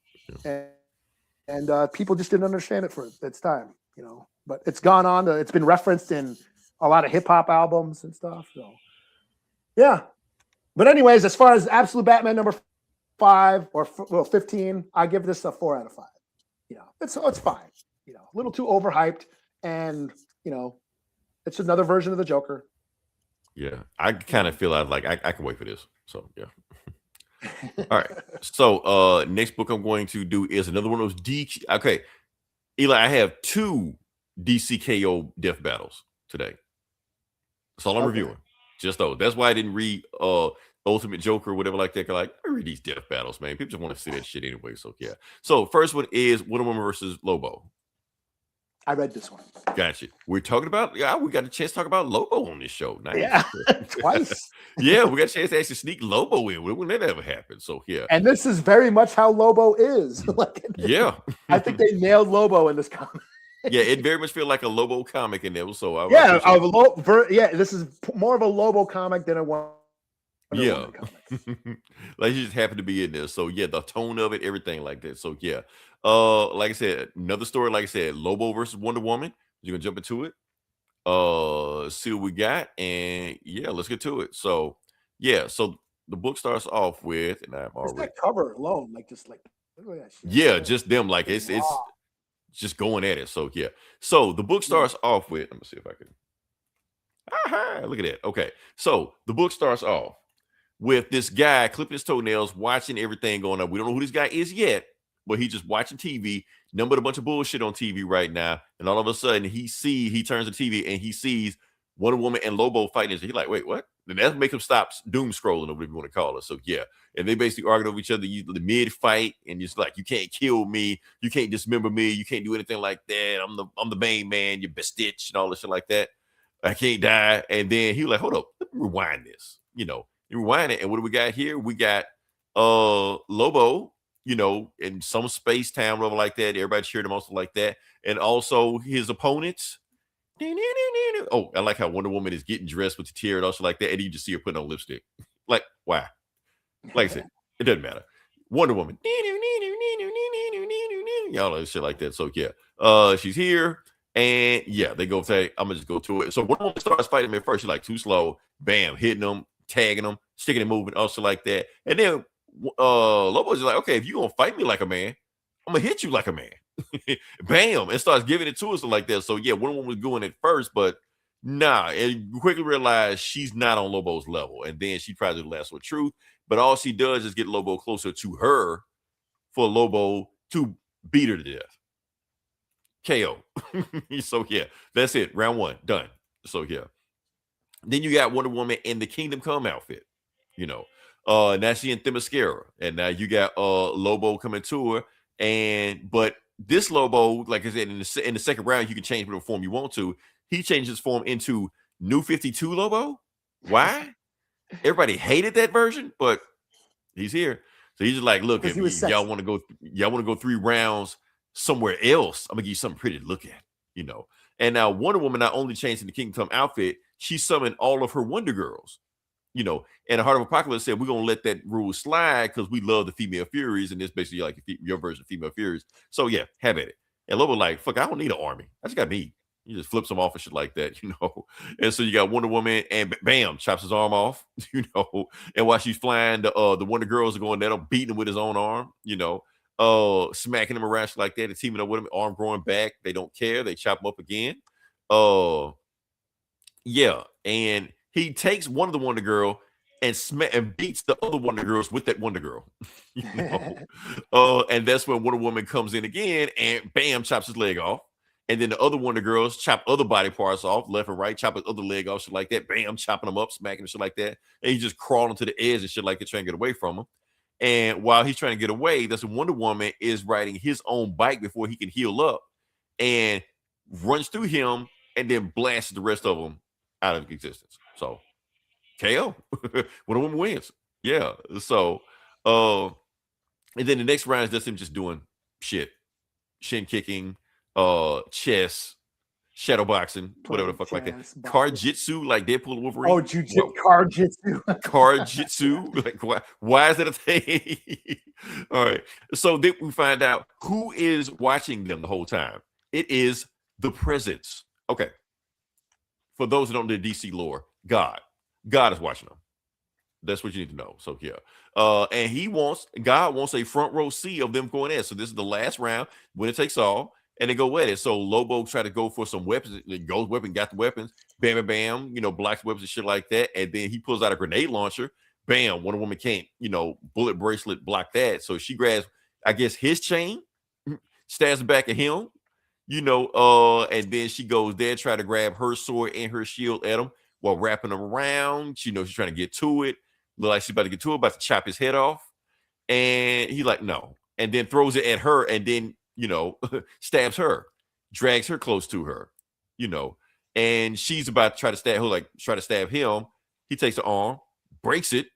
And people just didn't understand it for its time, you know. But it's gone on. It's been referenced in a lot of hip hop albums and stuff. So, yeah, But anyways, as far as absolute Batman number 5 or 15, I give this a 4 out of 5. It's fine. A little too overhyped, and it's another version of the Joker. Yeah, I kind of feel like I can wait for this. So yeah. All right. So next book I'm going to do is another one of those DC. Okay, Eli, I have 2 DCKO death battles today. That's all I'm reviewing. Just those. That's why I didn't read Ultimate Joker or whatever like that. Like, I read these death battles, man. People just want to see that shit anyway. So yeah. So first one is Wonder Woman versus Lobo. I read this one. Gotcha. We're talking about, we got a chance to talk about Lobo on this show. Nice. Yeah, twice. Yeah, we got a chance to actually sneak Lobo in. When that ever happened. So yeah. And this is very much how Lobo is. Yeah. I think they nailed Lobo in this comic. Yeah, it very much feels like a Lobo comic in there. So this is more of a Lobo comic than a Wonder Woman comic. Like he just happened to be in there. So yeah, the tone of it, everything like that. So yeah. Like I said, another story, like I said, Lobo versus Wonder Woman. You're gonna jump into it. See what we got, and yeah, let's get to it. So yeah, so the book starts off with, and I'm already that cover alone, look at that shit. Yeah, just them, like it's just going at it. So yeah, so the book starts off with, let me see if I can. Look at that. Okay, so the book starts off with this guy clipping his toenails, watching everything going on. We don't know who this guy is yet, but he's just watching TV, nothing but a bunch of bullshit on TV right now. And all of a sudden he turns the TV and he sees Wonder Woman and Lobo fighting. He's like, wait, what? And that makes him stop doom scrolling, or whatever you want to call it. So yeah. And they basically argue over each other, the mid fight, and just like, you can't kill me, you can't dismember me, you can't do anything like that. I'm the main man, you bestitch, and all this shit like that. I can't die. And then he was like, hold up, let me rewind this. You rewind it, and what do we got here? We got Lobo, in some space town, whatever like that. Everybody cheered him also like that. And also his opponents. Oh, I like how Wonder Woman is getting dressed with the tear and also like that. And you just see her putting on lipstick. Like, why? Like I said, it doesn't matter. Wonder Woman. Y'all know shit like that. So yeah. She's here. And yeah, they go say, I'm gonna just go to it. So Wonder Woman starts fighting him at first. She's like too slow. Bam, hitting him, tagging him, sticking and moving, also like that. And then Lobo's like, okay, if you're gonna fight me like a man, I'm gonna hit you like a man. Bam, and starts giving it to us like that. So yeah, Wonder Woman was doing it first, but nah, and you quickly realize she's not on Lobo's level, and then she tries to last with truth, but all she does is get Lobo closer to her for Lobo to beat her to death. KO. So yeah, that's it. Round 1 done. So yeah, then you got Wonder Woman in the Kingdom Come outfit. Now she in Themyscira, and now you got Lobo coming to her, but this Lobo, like I said, in the second round, you can change whatever form you want to. He changed his form into New 52 Lobo. Why? Everybody hated that version, but he's here. So he's just like, look, if y'all want to go 3 rounds somewhere else, I'm gonna give you something pretty to look at, And now Wonder Woman not only changed in the Kingdom Come outfit, she summoned all of her Wonder Girls. And the Heart of Apocalypse said, we're going to let that rule slide because we love the female Furies. And this basically like your version of female Furies. So yeah, have at it. And Lobo like, fuck, I don't need an army. I just got me. He just flips them off and shit like that, And so you got Wonder Woman and bam, chops his arm off, And while she's flying, the Wonder Girls are going there, beating him with his own arm, smacking him around like that and teaming up with him, arm growing back. They don't care. They chop him up again. Yeah. And he takes one of the Wonder Girl and beats the other Wonder Girls with that Wonder Girl. And that's when Wonder Woman comes in again and bam, chops his leg off. And then the other Wonder Girls chop other body parts off, left and right, chop his other leg off, shit like that. Bam, chopping them up, smacking and shit like that. And he's just crawling to the edge and shit like that, trying to get away from him. And while he's trying to get away, that's when Wonder Woman is riding his own bike before he can heal up and runs through him and then blasts the rest of them out of existence. So KO. Wonder Woman wins. Yeah. So and then the next round is just him just doing shit. Shin kicking, chess, shadow boxing, whatever the fuck like that. Card jitsu, like Deadpool and Wolverine. Oh, jujitsu, card jitsu. Card jitsu. Like why is that a thing? All right. So then we find out who is watching them the whole time. It is the presence. Okay. For those who don't know DC lore, God is watching them. That's what you need to know. So yeah. And God wants a front row seat of them going in. So this is the last round, winner takes all, and they go at it. So Lobo tried to go for some weapons. The ghost weapon got the weapons, bam, bam, bam, blocks weapons and shit like that. And then he pulls out a grenade launcher. Bam, Wonder Woman can't, bullet bracelet block that. So she grabs, I guess, his chain, stabs the back of him, and then she goes there, try to grab her sword and her shield at him while wrapping him around. She knows she's trying to get to it. Look like she's about to get to it, about to chop his head off. And he's like, no. And then throws it at her and then, stabs her, drags her close to her, and she's about to try to stab him. He takes the arm, breaks it.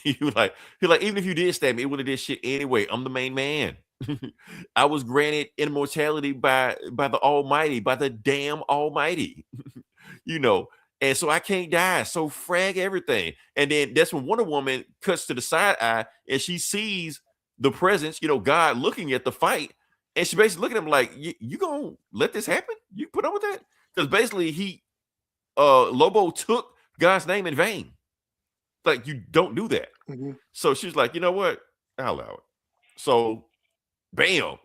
He like, even if you did stab me, it would have did shit anyway. I'm the main man. I was granted immortality by the Almighty, by the damn Almighty, and so I can't die. So frag everything. And then that's when Wonder Woman cuts to the side eye and she sees the presence, God looking at the fight. And she basically looking at him like, you gonna let this happen? You put up with that? Because basically Lobo took God's name in vain. Like, you don't do that. Mm-hmm. So she's like, you know what? I'll allow it. So bam,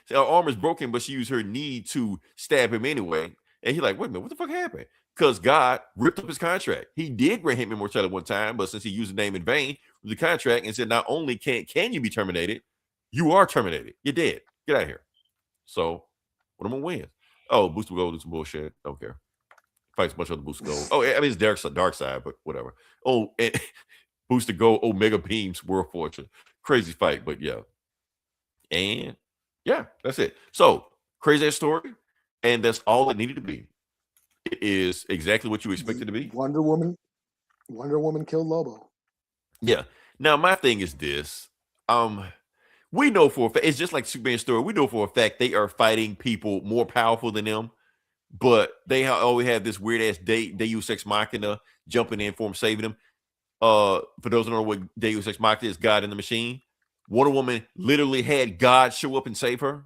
her arm is broken, but she used her knee to stab him anyway. And he's like, wait a minute, what the fuck happened? Because God ripped up his contract. He did grant him immortality one time, but since he used the name in vain with the contract and said, not only can you be terminated, you are terminated. You're dead. Get out of here. So Wonder Woman wins. Oh, Booster Gold do some bullshit. Don't care. Fights a bunch of other Booster Gold. Oh, I mean, it's dark side, but whatever. Oh, and Booster Gold, Omega Beams, World Fortune. Crazy fight, but yeah. And yeah, that's it. So crazy ass story, and that's all it needed to be. It is exactly what you expected to be. Wonder Woman killed Lobo. Yeah. Now my thing is this. We know for a fact, it's just like Superman's story. We know for a fact they are fighting people more powerful than them, but they always have this weird ass Deus Ex Machina jumping in for them, saving them. For those who don't know what Deus Ex Machina is, God in the machine. Wonder Woman literally had God show up and save her.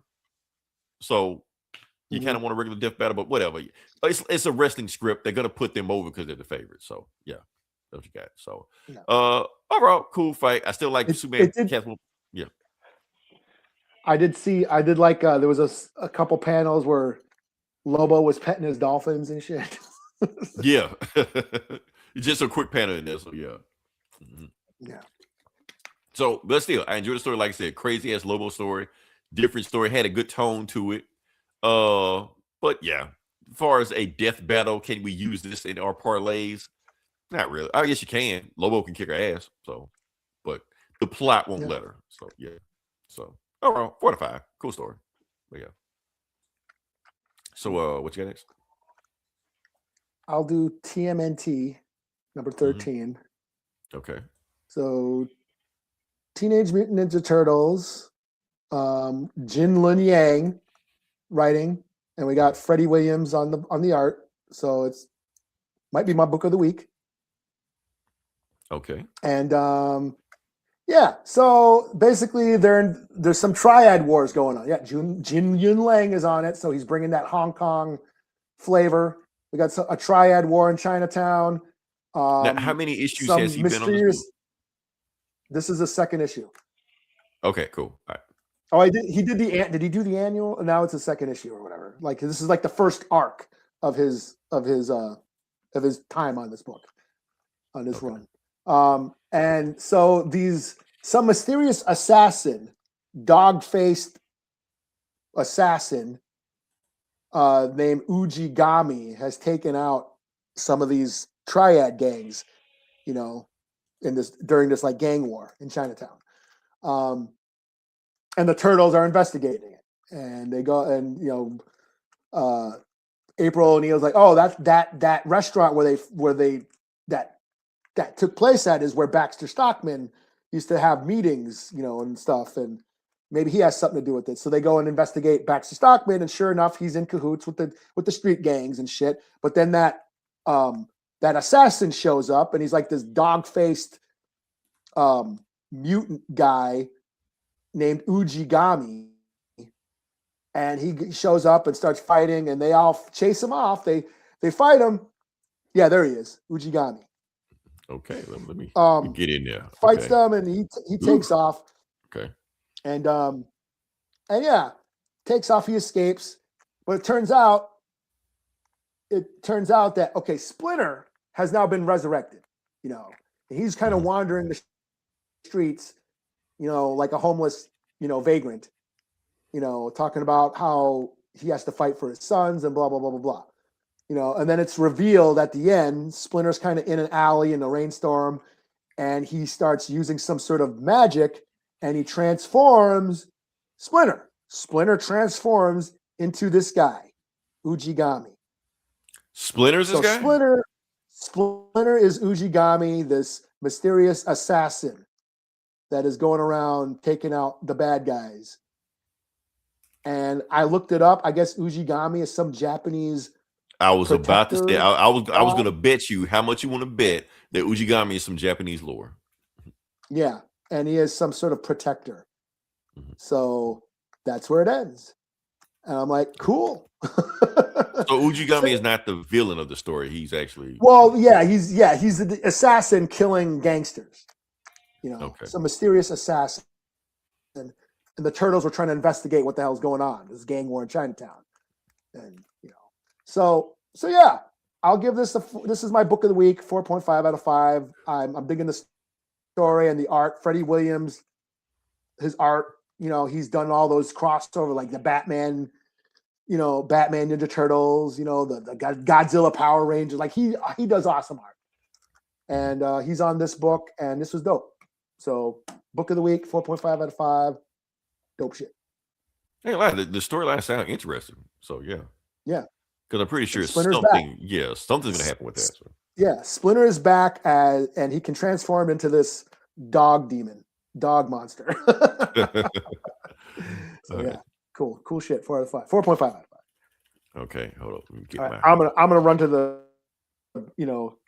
So you kind of want a regular death battle, but whatever. It's a wrestling script. They're gonna put them over because they're the favorite. So yeah, that's what you got. So overall, cool fight. I still like Superman. Yeah. I did like there was a couple panels where Lobo was petting his dolphins and shit. Yeah. Just a quick panel in there. So yeah. Mm-hmm. Yeah. So, but still, I enjoyed the story. Like I said, crazy ass Lobo story, different story, had a good tone to it. But yeah, as far as a death battle, can we use this in our parlays? Not really. I guess you can. Lobo can kick her ass. So, but the plot won't let her. So yeah. So overall, 4 out of 5. Cool story. But yeah. So what you got next? I'll do TMNT number 13. Mm-hmm. Okay. So Teenage Mutant Ninja Turtles, Jin Lun Yang writing, and we got Freddie Williams on the art. So it's might be my book of the week. Okay. And yeah, so basically there's some triad wars going on. Yeah, Jin Yun Lang is on it, so he's bringing that Hong Kong flavor. We got a triad war in Chinatown. Now, how many issues has he been on this book? This is the second issue. Okay, cool. All right. Oh, did he do the annual? Now it's the second issue or whatever. Like this is like the first arc of his time on this book, on this run. And so some mysterious assassin, dog-faced assassin named Ujigami has taken out some of these triad gangs, during this like gang war in Chinatown. And the Turtles are investigating it, and they go and April O'Neil's like, oh, that restaurant where they that took place at is where Baxter Stockman used to have meetings, and stuff, and maybe he has something to do with it. So they go and investigate Baxter Stockman, and sure enough, he's in cahoots with the street gangs and shit. But then that assassin shows up, and he's like this dog-faced mutant guy named Ujigami, and he shows up and starts fighting, and they all chase him off. They fight him. Yeah, there he is, Ujigami. Okay, let me get in there. Fights them, and he takes off. Okay. And yeah, takes off. He escapes, but it turns out that Splinter has now been resurrected. You know, and he's kind of wandering the streets, you know, like a homeless, you know, vagrant. You know, talking about how he has to fight for his sons and blah blah blah blah blah. You know, and then it's revealed at the end, Splinter's kind of in an alley in a rainstorm, and he starts using some sort of magic, and he transforms Splinter. Splinter transforms into this guy, Ujigami. Splinter's this guy? Splinter is Ujigami, this mysterious assassin that is going around taking out the bad guys. And I looked it up. I guess Ujigami is some Japanese. I was about to say, I was going to bet you how much you want to bet that Ujigami is some Japanese lore. Yeah, and he is some sort of protector. So that's where it ends. And I'm like, cool. So Ujigami is not the villain of the story. He's actually he's the assassin killing gangsters. You know, some mysterious assassin. And the Turtles were trying to investigate what the hell's going on. This gang war in Chinatown. And So yeah, I'll give this this is my book of the week, 4.5 out of 5. I'm digging the story and the art. Freddie Williams, his art, you know, he's done all those crossover like the Batman, you know, Batman Ninja Turtles, you know, the Godzilla Power Rangers. Like he does awesome art. And he's on this book, and this was dope. So book of the week, 4.5 out of 5. Dope shit. Hey, the storyline sounds interesting. So yeah. Yeah. Because I'm pretty sure something's going to happen with that. So. Yeah, Splinter is back, and he can transform into this dog monster. Yeah, cool shit. 4 out of 5, 4.5 out of 5. Okay, hold on. Let me get I'm gonna run to the,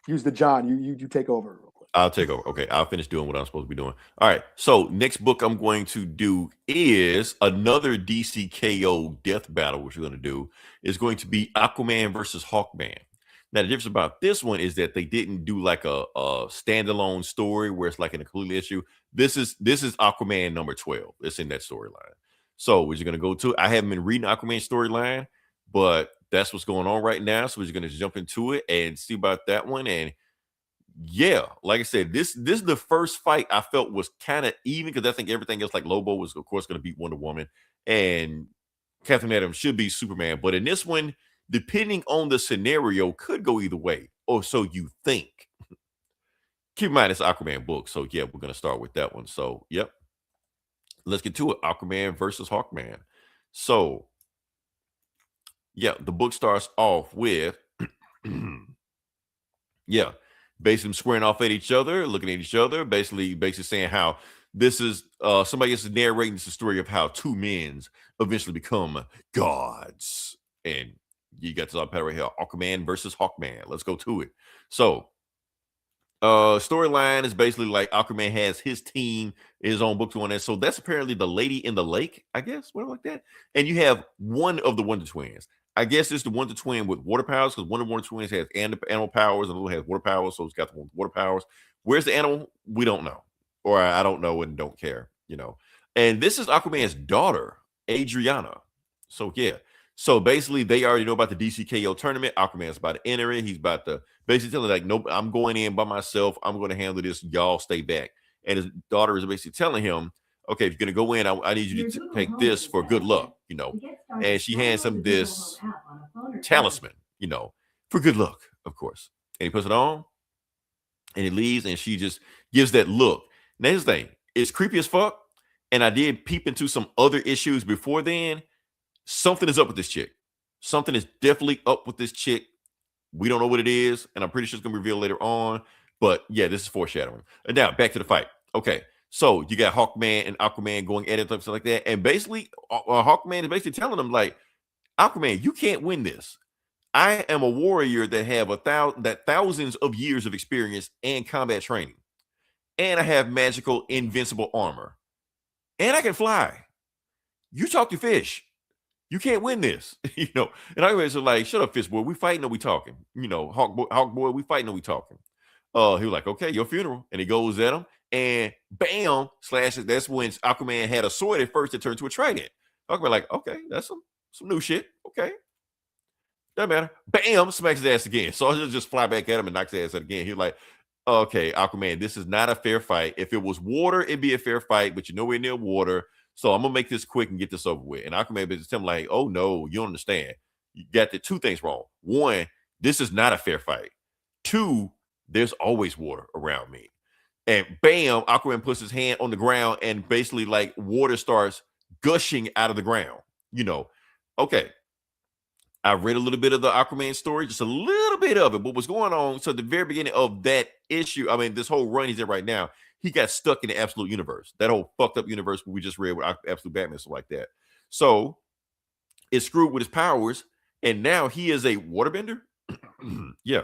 use the John. You take over real quick. I'll take over. Okay, I'll finish doing what I'm supposed to be doing. All right. So next book I'm going to do is another DCKO death battle, which we're going to do is going to be Aquaman versus Hawkman. Now, the difference about this one is that they didn't do like a standalone story where it's like an completely issue. This is Aquaman number 12. It's in that storyline. So we're just going to go to, I haven't been reading Aquaman storyline, but that's what's going on right now. So we're just going to jump into it and see about that one. And yeah, like I said, this is the first fight I felt was kind of even, because I think everything else, like Lobo was of course going to beat Wonder Woman and Captain Atom should be Superman. But in this one, depending on the scenario, could go either way, or so you think. Keep in mind it's an Aquaman book, so yeah, we're going to start with that one. So yep, let's get to it. Aquaman versus Hawkman. So yeah, the book starts off with basically them squaring off at each other, looking at each other, basically saying how this is somebody else is narrating the story of how two men eventually become gods. And you got this on right here, Aquaman versus Hawkman. Let's go to it. So storyline is basically like Aquaman has his team, his own book on that. So that's apparently the Lady in the Lake, I guess, whatever like that. And you have one of the Wonder Twins. I guess it's the Wonder Twin with water powers, because one of the Wonder Twins has animal powers and the other has water powers. So it's got the one with water powers. Where's the animal? We don't know. Or I don't know and don't care, And this is Aquaman's daughter, Adriana. So yeah. So basically they already know about the DCKO tournament. Aquaman's about to enter it. He's about to basically tell her, like, nope, I'm going in by myself. I'm going to handle this. Y'all stay back. And his daughter is basically telling him, okay, if you're going to go in, I need you to take this for good luck, And she hands him this talisman, for good luck, of course. And he puts it on and he leaves, and she just gives that look. Now, here's the thing. It's creepy as fuck. And I did peep into some other issues before then. Something is up with this chick. Something is definitely up with this chick. We don't know what it is, and I'm pretty sure it's going to be revealed later on. But yeah, this is foreshadowing. And now, back to the fight. Okay. So you got Hawkman and Aquaman going at it, stuff like that. And basically, Hawkman is basically telling them, like, Aquaman, you can't win this. I am a warrior that have thousands of years of experience and combat training. And I have magical, invincible armor. And I can fly. You talk to fish. You can't win this. And Aquaman's like, shut up, fish boy. We fighting or we talking? Hawk boy, we fighting or we talking? He was like, okay, your funeral. And he goes at him and bam, slashes. That's when Aquaman had a sword at first that turned to a trident. Aquaman like, okay, that's some new shit. Okay. Doesn't matter. Bam, smacks his ass again. So he'll just fly back at him and knocks his ass out again. He's like, okay, Aquaman, this is not a fair fight. If it was water, it'd be a fair fight, but you're nowhere near water. So I'm gonna make this quick and get this over with. And Aquaman is telling him like, oh no, you don't understand. You got the two things wrong. One, this is not a fair fight. Two, there's always water around me. And bam, Aquaman puts his hand on the ground and basically like water starts gushing out of the ground. Okay. I read a little bit of the Aquaman story, just a little bit of it. But what's going on? So at the very beginning of that issue, I mean, this whole run he's in right now, he got stuck in the absolute universe. That whole fucked up universe we just read with absolute Batman, stuff like that. So it's screwed with his powers. And now he is a waterbender. Yeah.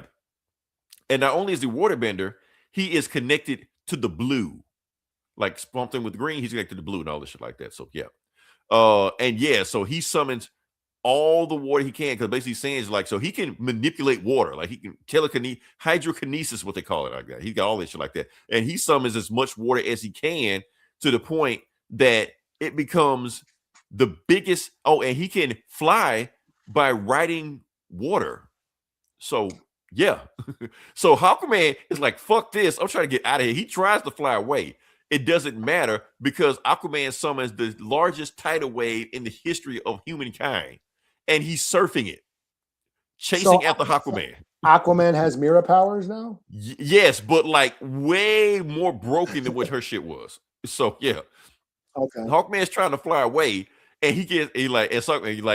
And not only is he waterbender, he is connected to the blue. Like something with green, he's connected to the blue and all this shit like that. So yeah. And yeah, so he summons all the water he can, because basically saying is like, so he can manipulate water, like he can hydrokinesis, what they call it, like that. He got all this shit like that, and he summons as much water as he can to the point that it becomes the biggest. Oh, and he can fly by riding water. So yeah, so Aquaman is like, fuck this, I'm trying to get out of here. He tries to fly away. It doesn't matter because Aquaman summons the largest tidal wave in the history of humankind. And he's surfing it, chasing after Aquaman. Aquaman has mirror powers now? Yes, but like way more broken than what her shit was. So yeah. Okay. Hawkman's trying to fly away, and he's like,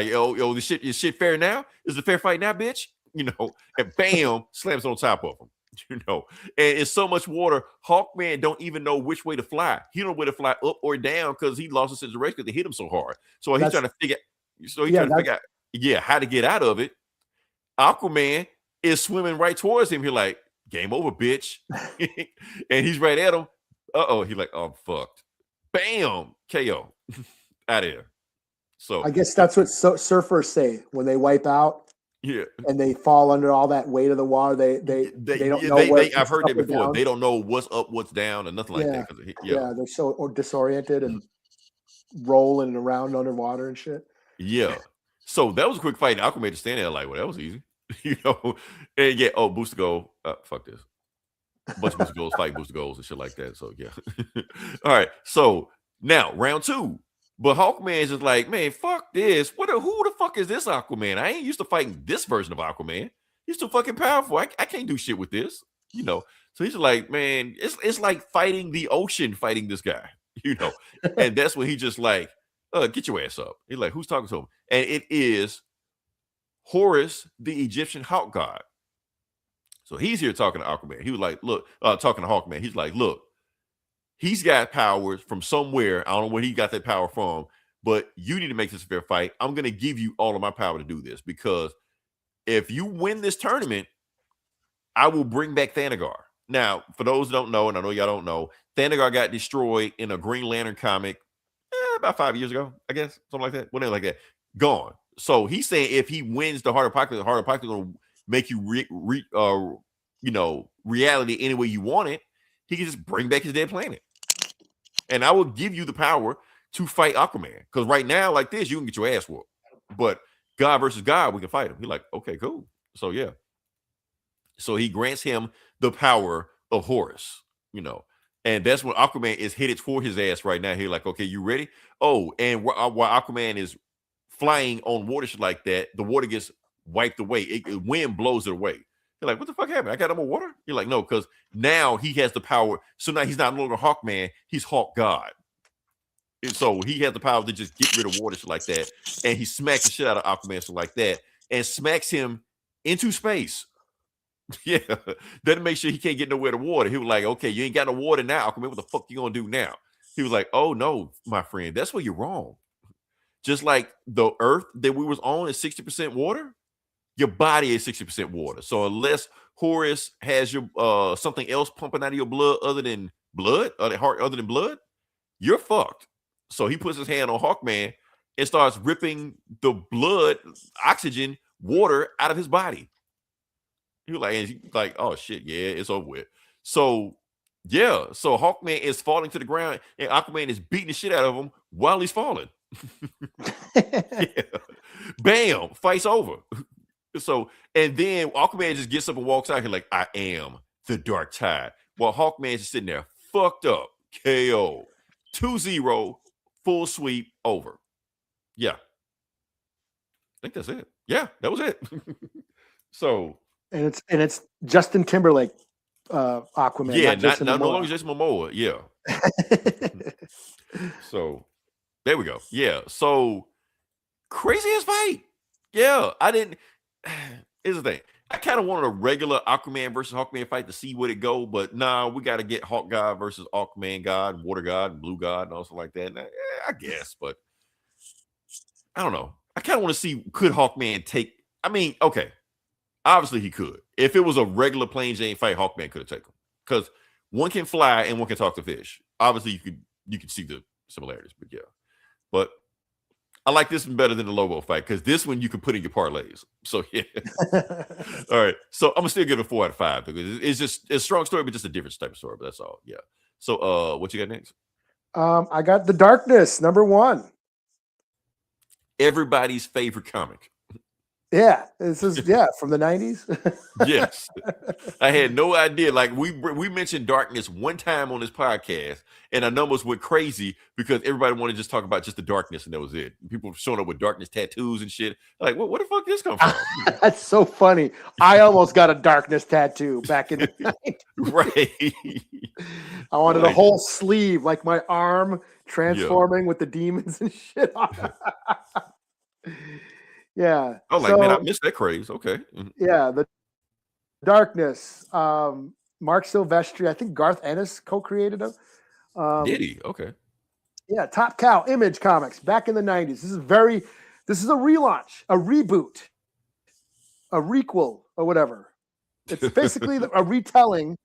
yo, this shit fair now? Is it fair fight now, bitch? And bam, slams on top of him. And it's so much water, Hawkman don't even know which way to fly. He don't know where to fly, up or down, because he lost his sense of direction because they hit him so hard. So he's trying to figure out how to get out of it. Aquaman is swimming right towards him. He's like, game over, bitch. And he's right at him. He's like, oh, I'm fucked. Bam, KO. Out of here. So I guess that's what surfers say when they wipe out. Yeah, and they fall under all that weight of the water. They don't know. I've heard that before. Down. They don't know what's up, what's down, and nothing like that. Yeah, they're so disoriented and rolling around underwater and shit. Yeah. So that was a quick fight. Aquaman just standing there like, well, that was easy, And yeah, booster goal. Fuck this. A bunch of booster goals, fight booster goals and shit like that. So yeah. All right. So now round 2. But Hawkman is just like, man, fuck this. Who the fuck is this Aquaman? I ain't used to fighting this version of Aquaman. He's too fucking powerful. I can't do shit with this, So he's just like, man, it's like fighting the ocean, fighting this guy, And that's when he just like, get your ass up. He's like, who's talking to him? And it is Horus, the Egyptian hawk god. So he's here talking to Aquaman. He was like, look, talking to Hawkman. He's like, look. He's got powers from somewhere. I don't know where he got that power from, but you need to make this a fair fight. I'm going to give you all of my power to do this, because if you win this tournament, I will bring back Thanagar. Now, for those who don't know, and I know y'all don't know, Thanagar got destroyed in a Green Lantern comic about 5 years ago, I guess, something like that. Whatever, like that. Gone. So he's saying if he wins the Heart of Apocalypse, the Heart of Apocalypse is going to make you reality any way you want it. He can just bring back his dead planet. And I will give you the power to fight Aquaman. Because right now, like this, you can get your ass whooped. But God versus God, we can fight him. He's like, okay, cool. So yeah. So he grants him the power of Horus, And that's when Aquaman is headed for his ass right now. He's like, okay, you ready? Oh, and while Aquaman is flying on water shit like that, the water gets wiped away. Wind blows it away. You're like, what the fuck happened? I got no more water? You're like, no, because now he has the power. So now he's not no longer Hawkman. He's Hawk God. And so he has the power to just get rid of water shit like that. And he smacks the shit out of Aquaman shit like that and smacks him into space. Yeah. Doesn't make sure he can't get nowhere to water. He was like, okay, you ain't got no water now, Aquaman. What the fuck you gonna do now? He was like, oh no, my friend, that's where you're wrong. Just like the earth that we was on is 60% water. Your body is 60% water. So unless Horus has your something else pumping out of your blood other than blood, or the heart other than blood, you're fucked. So he puts his hand on Hawkman and starts ripping the blood, oxygen, water out of his body. He was like, oh shit, yeah, it's over with. So yeah, so Hawkman is falling to the ground, and Aquaman is beating the shit out of him while he's falling. Yeah. Bam, fight's over. So, and then Aquaman just gets up and walks out here like, I am the Dark Tide. While Hawkman's just sitting there, fucked up, KO, 2-0, full sweep, over. Yeah. I think that's it. Yeah, that was it. So. And it's Justin Timberlake, Aquaman. Yeah, not no longer just Momoa. Yeah. So, there we go. Yeah. So, craziest fight. Yeah, I didn't. Here's the thing. I kind of wanted a regular Aquaman versus Hawkman fight to see where it go, but nah, we got to get Hawk God versus Aquaman God, Water God, Blue God, and also like that. And I guess, but I don't know. I kind of want to see, could Hawkman take? I mean, okay, obviously he could. If it was a regular plain Jane fight, Hawkman could have taken him because one can fly and one can talk to fish. Obviously, you could see the similarities, but yeah, but. I like this one better than the Lobo fight because this one you can put in your parlays. So yeah. All right. So I'm gonna still give it a 4 out of 5 because it's a strong story, but just a different type of story. But that's all. Yeah. So what you got next? I got The Darkness, number 1. Everybody's favorite comic. Yeah, this is from the 90s. Yes, I had no idea. Like we mentioned Darkness one time on this podcast, and our numbers went crazy because everybody wanted to just talk about just the Darkness, and that was it. People were showing up with Darkness tattoos and shit. Like, where the fuck this come from? That's so funny. I almost got a Darkness tattoo back in the 90s. Right. I wanted a whole sleeve, like my arm transforming with the demons and shit on it. Yeah. Oh, like, man, I missed that craze. Okay. Yeah, The Darkness. Mark Silvestri, I think Garth Ennis co-created them. Did he? Okay. Yeah, Top Cow, Image Comics, back in the 90s. This is a relaunch, a reboot, a requel, or whatever. It's basically a retelling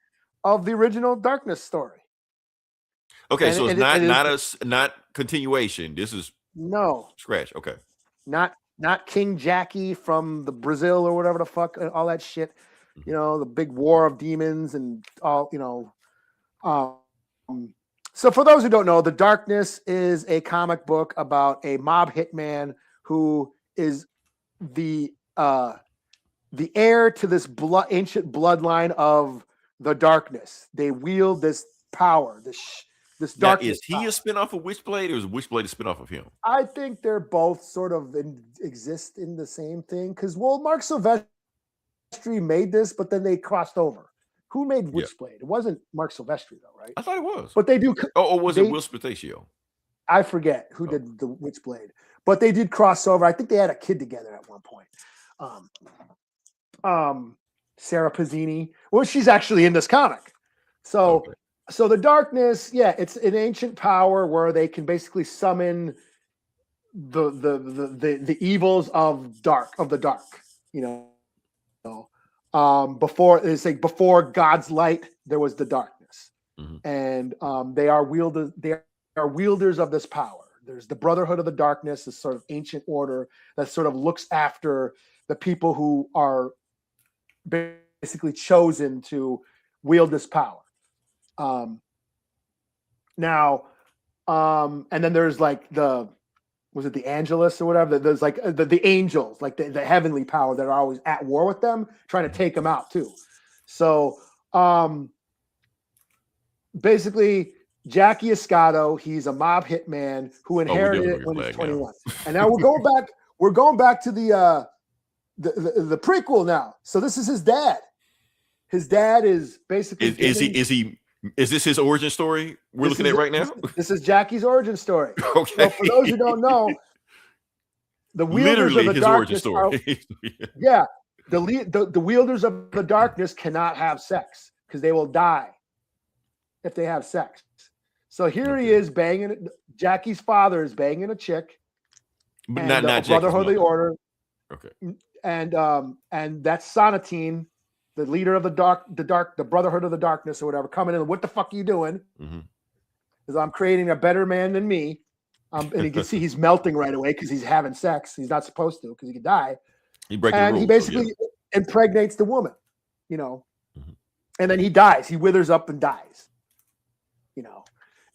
of the original Darkness story. Okay, so it's not continuation. This is scratch. Okay. Not King Jackie from the Brazil or whatever the fuck, all that shit. You know, the big war of demons and all, you know. So for those who don't know, The Darkness is a comic book about a mob hitman who is the heir to this ancient bloodline of the Darkness. They wield this power, this darkness. Is he a spinoff of Witchblade, or is Witchblade a spinoff of him? I think they're both sort of exist in the same thing because, Mark Silvestri made this, but then they crossed over. Who made Witchblade? It wasn't Mark Silvestri, though, right? I thought it was. But they do. Or was it Will Spataccio? I forget who did the Witchblade, but they did cross over. I think they had a kid together at one point. Sarah Pazzini. Well, she's actually in this comic. So The Darkness, it's an ancient power where they can basically summon the evils of the dark. You know, before God's light, there was the darkness, and they are wielders of this power. There's the Brotherhood of the Darkness, this sort of ancient order that sort of looks after the people who are basically chosen to wield this power. And then there's like the Angelus or whatever? There's like the angels, like the heavenly power that are always at war with them, trying to take them out too. So, basically Jackie Escato, he's a mob hitman who inherited it when he's 21. And now we're going back to the prequel now. So this is his dad. His dad is basically Is this his origin story we're looking at right now? This is Jackie's origin story. Okay. So for those who don't know, the wielders of the darkness the wielders of the darkness cannot have sex because they will die if they have sex. So here he is banging. Jackie's father is banging a chick, but not Brotherhood of the Order. Okay. And that's Sonatine, the leader of the Brotherhood of the Darkness or whatever, coming in. What the fuck are you doing? Because I'm creating a better man than me. And you can see he's melting right away because he's having sex. He's not supposed to because he could die. He basically impregnates the woman, And then he dies. He withers up and dies. You know,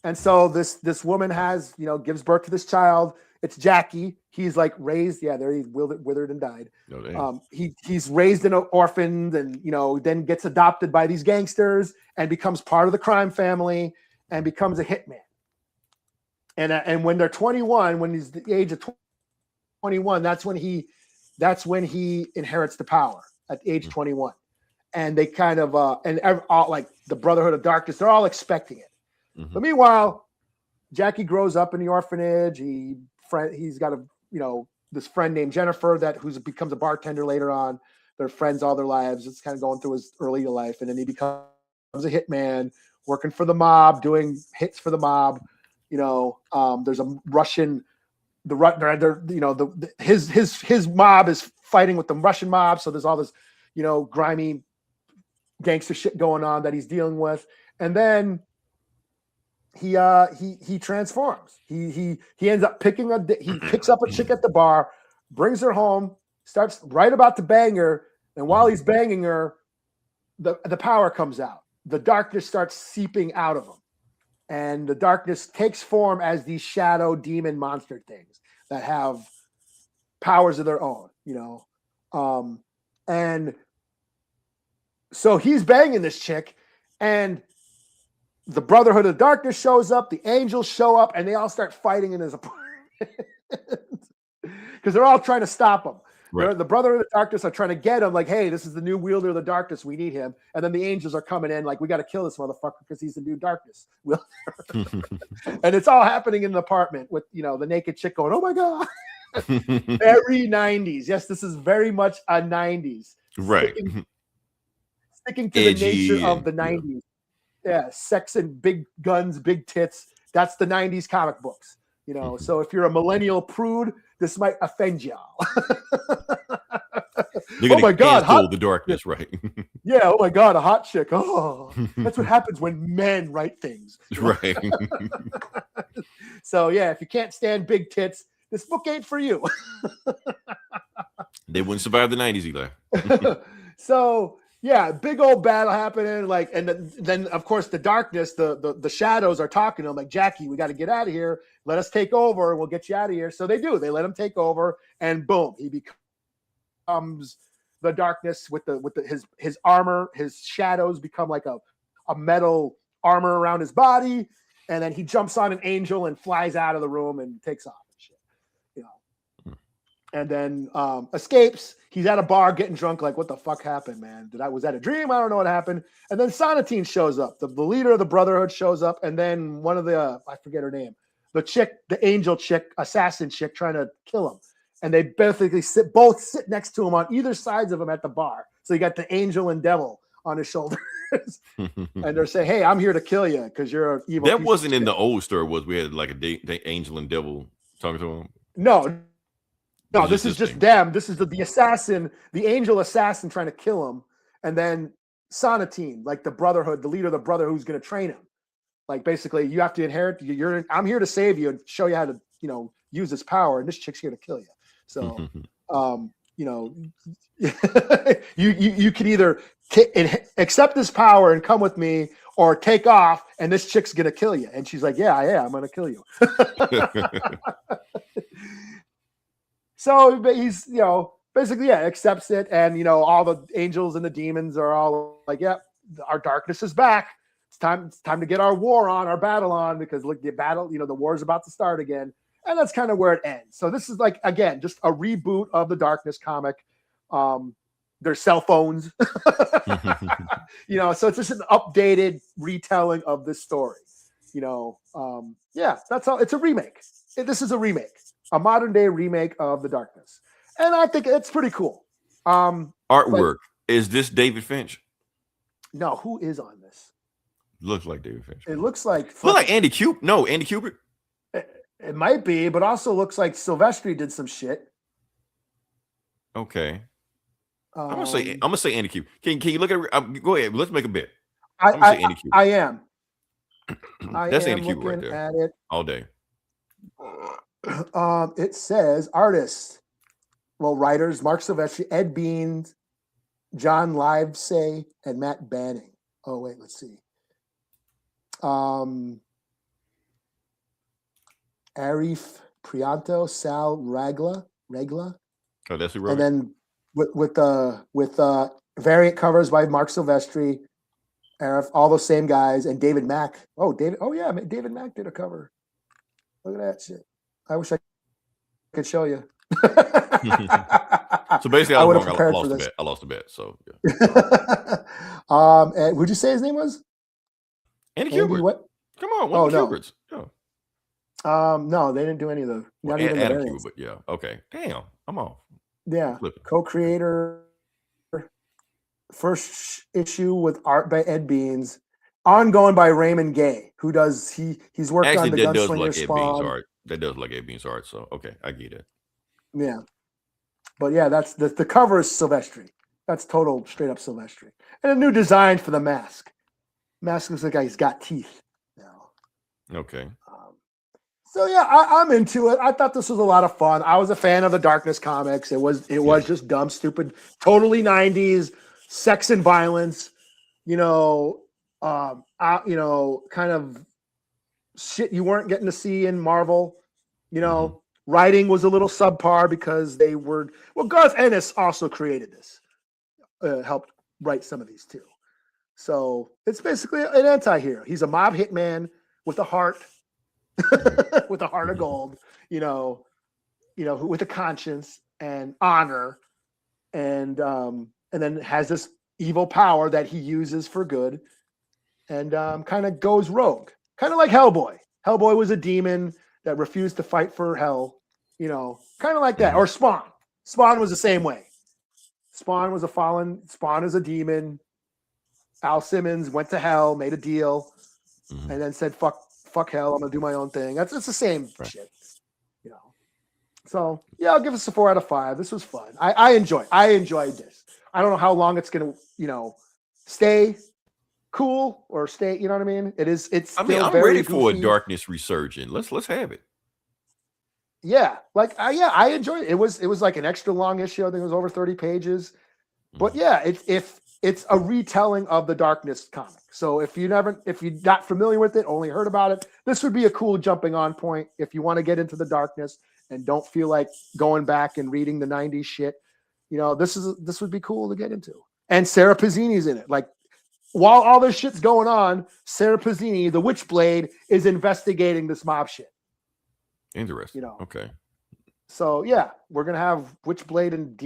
and so this woman has, you know, gives birth to this child. It's Jackie. He's like raised. Yeah, there he's withered and died. He's raised in an orphan, and you know, then gets adopted by these gangsters and becomes part of the crime family and becomes a hitman. And when they're 21, when he's the age of 21, that's when he inherits the power at age 21. And they kind of all, like the Brotherhood of Darkness, they're all expecting it. But meanwhile, Jackie grows up in the orphanage. He's got this friend named Jennifer who becomes a bartender later on. They're friends all their lives. It's kind of going through his early life, and then he becomes a hitman, working for the mob, doing hits for the mob. You know, there's a Russian. His mob is fighting with the Russian mob, so there's all this, you know, grimy gangster shit going on that he's dealing with, and then he transforms. He ends up picks up a chick at the bar, brings her home, starts right about to bang her, and while he's banging her, the power comes out. The darkness starts seeping out of him. And the darkness takes form as these shadow demon monster things that have powers of their own, you know. And so he's banging this chick, and the Brotherhood of Darkness shows up, the angels show up, and they all start fighting in his apartment because they're all trying to stop him. Right. The Brotherhood of Darkness are trying to get him, like, hey, this is the new wielder of the darkness. We need him. And then the angels are coming in, like, we got to kill this motherfucker because he's the new darkness. And it's all happening in an apartment with, you know, the naked chick going, oh my God. Very 90s. Yes, this is very much a 90s. Right. Sticking to the nature of the 90s. Yeah, sex and big guns, big tits. That's the 90s comic books. You know, so if you're a millennial prude, this might offend y'all. Oh my God, the darkness, right? Yeah, oh my God, a hot chick. Oh, that's what happens when men write things. Right. So yeah, if you can't stand big tits, this book ain't for you. They wouldn't survive the 90s, Eli. So yeah, big old battle happening. Like, and then of course the darkness, the shadows are talking to him like, Jackie, we got to get out of here. Let us take over, and we'll get you out of here. So they do. They let him take over, and boom, he becomes the darkness with his armor. His shadows become like a metal armor around his body, and then he jumps on an angel and flies out of the room and takes off and shit. You know, and then escapes. He's at a bar getting drunk, like, what the fuck happened, man? Was that a dream? I don't know what happened. And then Sonatine shows up. The leader of the Brotherhood shows up, and then one of the I forget her name. The chick, the angel chick, assassin chick, trying to kill him. And they basically both sit next to him on either sides of him at the bar. So you got the angel and devil on his shoulders. And they're saying, hey, I'm here to kill you because you're an evil. That wasn't in the old story, we had like a angel and devil talking to him? No, this is just them. This is the assassin, the angel assassin trying to kill him. And then Sonatine, like the Brotherhood, the leader of the Brotherhood who's going to train him. Like, basically, you have to inherit. I'm here to save you and show you how to, you know, use this power. And this chick's here to kill you. So, you know, you can either accept this power and come with me, or take off, and this chick's gonna kill you. And she's like, yeah, I'm gonna kill you. So he's, you know, basically, accepts it, and you know, all the angels and the demons are all like, yeah, our darkness is back. It's time to get our battle on, because look, the battle, you know, the war is about to start again. And that's kind of where it ends. So this is, like, again, just a reboot of the Darkness comic. Their cell phones, you know, so it's just an updated retelling of this story. You know, that's all. It's a remake. This is a remake, a modern day remake of the Darkness. And I think it's pretty cool. Artwork. Is this David Finch? No, who is on this? Looks like David Finch. It looks like Andy Kubrick. No, Andy Kubrick. It might be, but also looks like Silvestri did some shit. Okay. I'm gonna say Andy Kubrick. Can you look at? Go ahead. Let's make a bet. I am. That's Andy Kubrick right there. At it all day. It says artists. Well, writers: Mark Silvestri, Ed Beans, John Livesay, and Matt Banning. Oh wait, let's see. Arif Prianto, Sal Regla. Oh, that's who wrote and then with variant covers by Mark Silvestri, Arif, all those same guys, and David Mack. David Mack did a cover. Look at that shit. I wish I could show you. So basically, I was wrong. I lost the bet. So yeah. And would you say his name was Andy Kubert? What? Come on, one of the Kuberts. Oh. No, they didn't do any of those. Not even Adam the variants. Kubert. Yeah. Okay. Damn, I'm off. Yeah. Co-creator. First issue with art by Ed Beans, ongoing by Raymond Gay, who does he's worked on the Gunslinger Spawn. That does like Ed Beans art. So okay, I get it. Yeah, but yeah, that's the cover is Silvestri. That's total straight up Silvestri, and a new design for the mask. Mask looks like he's got teeth now. Okay. So yeah, I'm into it. I thought this was a lot of fun. I was a fan of the Darkness comics. It was just dumb, stupid, totally 90s. Sex and violence, kind of shit you weren't getting to see in Marvel. Writing was a little subpar because they were Garth Ennis also created this, helped write some of these too. So it's basically an anti-hero. He's a mob hitman with a heart, with a heart of gold. With a conscience and honor, and then has this evil power that he uses for good, and kind of goes rogue, kind of like Hellboy. Hellboy was a demon that refused to fight for hell, kind of like that. Or Spawn. Spawn was the same way. Spawn was Spawn is a demon. Al Simmons went to hell, made a deal, and then said, fuck hell, I'm going to do my own thing. It's the same shit, So, yeah, I'll give this a 4 out of 5. This was fun. I enjoyed this. I don't know how long it's going to, stay cool or stay, you know what I mean? I'm ready for a Darkness resurgence. Let's have it. Yeah. I enjoyed it. It was like an extra long issue. I think it was over 30 pages. But yeah, it's a retelling of the Darkness comic. So if you're not familiar with it, only heard about it, this would be a cool jumping on point if you want to get into the Darkness and don't feel like going back and reading the 90s shit. This would be cool to get into. And Sarah Pizzini's in it. Like, while all this shit's going on, Sarah Pizzini, the Witchblade, is investigating this mob shit. Interesting. Okay. So yeah, we're gonna have Witchblade and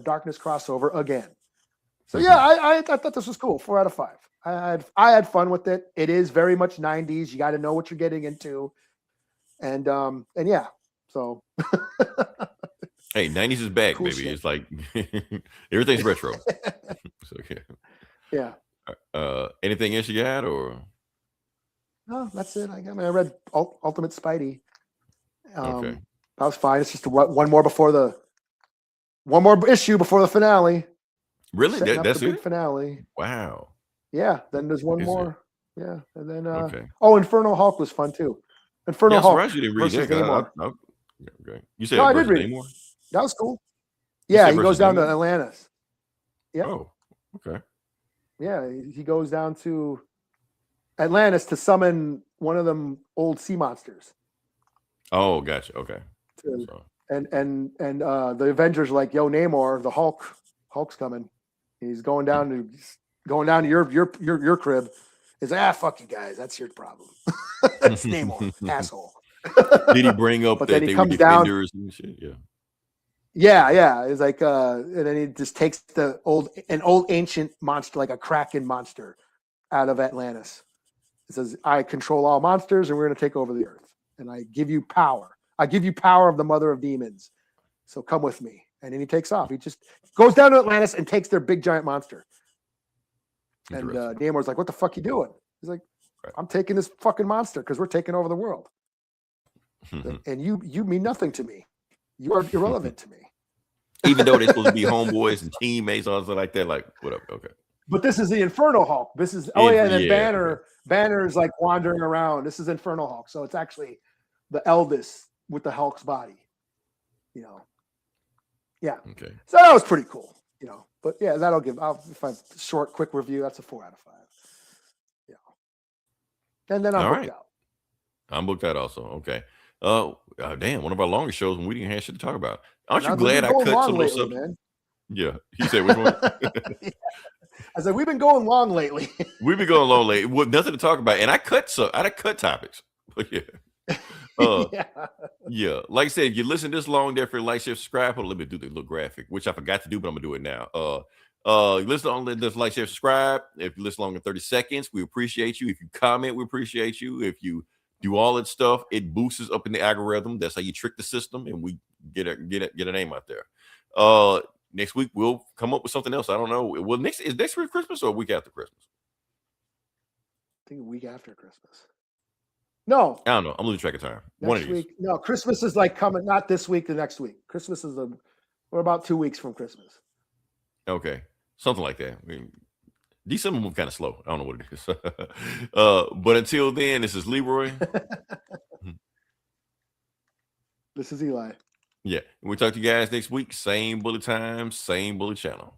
Darkness crossover again. So yeah, I thought this was cool. 4 out of 5. I had fun with it. It is very much 90s. You got to know what you're getting into, and yeah. So. Hey, 90s is back, cool baby. Shit. It's like everything's retro. So yeah. Anything else you got, or? No, that's it. I read Ultimate Spidey. Okay. That was fine. It's just one more issue before the finale. Really? That's the big finale. Wow. Yeah. Then there's one more. Yeah. And then Infernal Hulk was fun too. Infernal Hulk. You didn't read that. Okay. You said I did read Namor? That was cool. Yeah, he goes down to Atlantis. Yeah. Oh, okay. Yeah, he goes down to Atlantis to summon one of them old sea monsters. Oh, gotcha. Okay. And the Avengers are like, yo, Namor, the Hulk's coming. He's going down to your crib. He's like, fuck you guys. That's your problem. That's Namor, asshole. Did he bring up that they were defenders and shit? Yeah. Yeah. It's like, and then he just takes an old ancient monster, like a Kraken monster, out of Atlantis. It says, I control all monsters, and we're going to take over the earth. And I give you power. I give you power of the mother of demons. So come with me. And then he takes off. He just goes down to Atlantis and takes their big giant monster. And Namor's like, what the fuck you doing? He's like, I'm taking this fucking monster because we're taking over the world. And you mean nothing to me. You are irrelevant to me. Even though they're supposed to be homeboys and teammates, or something like that. Like, whatever. Okay. But this is the Infernal Hulk. This is and then Banner is like wandering around. This is Infernal Hulk. So it's actually the eldest with the Hulk's body. Yeah. Okay. So that was pretty cool. But yeah, if I short, quick review, that's a 4 out of 5. And then I'm booked out. I'm booked out also. Okay. Damn, one of our longest shows when we didn't have shit to talk about. Aren't you glad I cut some of those man? Yeah. He said which one? Yeah. I said, we've been going long lately. We've been going long lately with nothing to talk about. And I cut topics. But yeah. Yeah. Like I said, if you listen this long, therefore like, share, subscribe. Hold on, let me do the little graphic, which I forgot to do, but I'm gonna do it now. Listen on this, like, share, subscribe. If you listen longer than 30 seconds, we appreciate you. If you comment, we appreciate you. If you do all that stuff, it boosts us up in the algorithm. That's how you trick the system, and we get a name out there. Next week we'll come up with something else. I don't know. Well, is next week Christmas or a week after Christmas? I think a week after Christmas. No, I don't know. I'm losing track of time. Next week. No, Christmas is like coming. Not this week. The next week. Christmas is we're about 2 weeks from Christmas. Okay, something like that. I mean, December move kind of slow. I don't know what it is. But until then, this is Leroy. This is Eli. Yeah. We'll talk to you guys next week. Same bullet time, same bullet channel.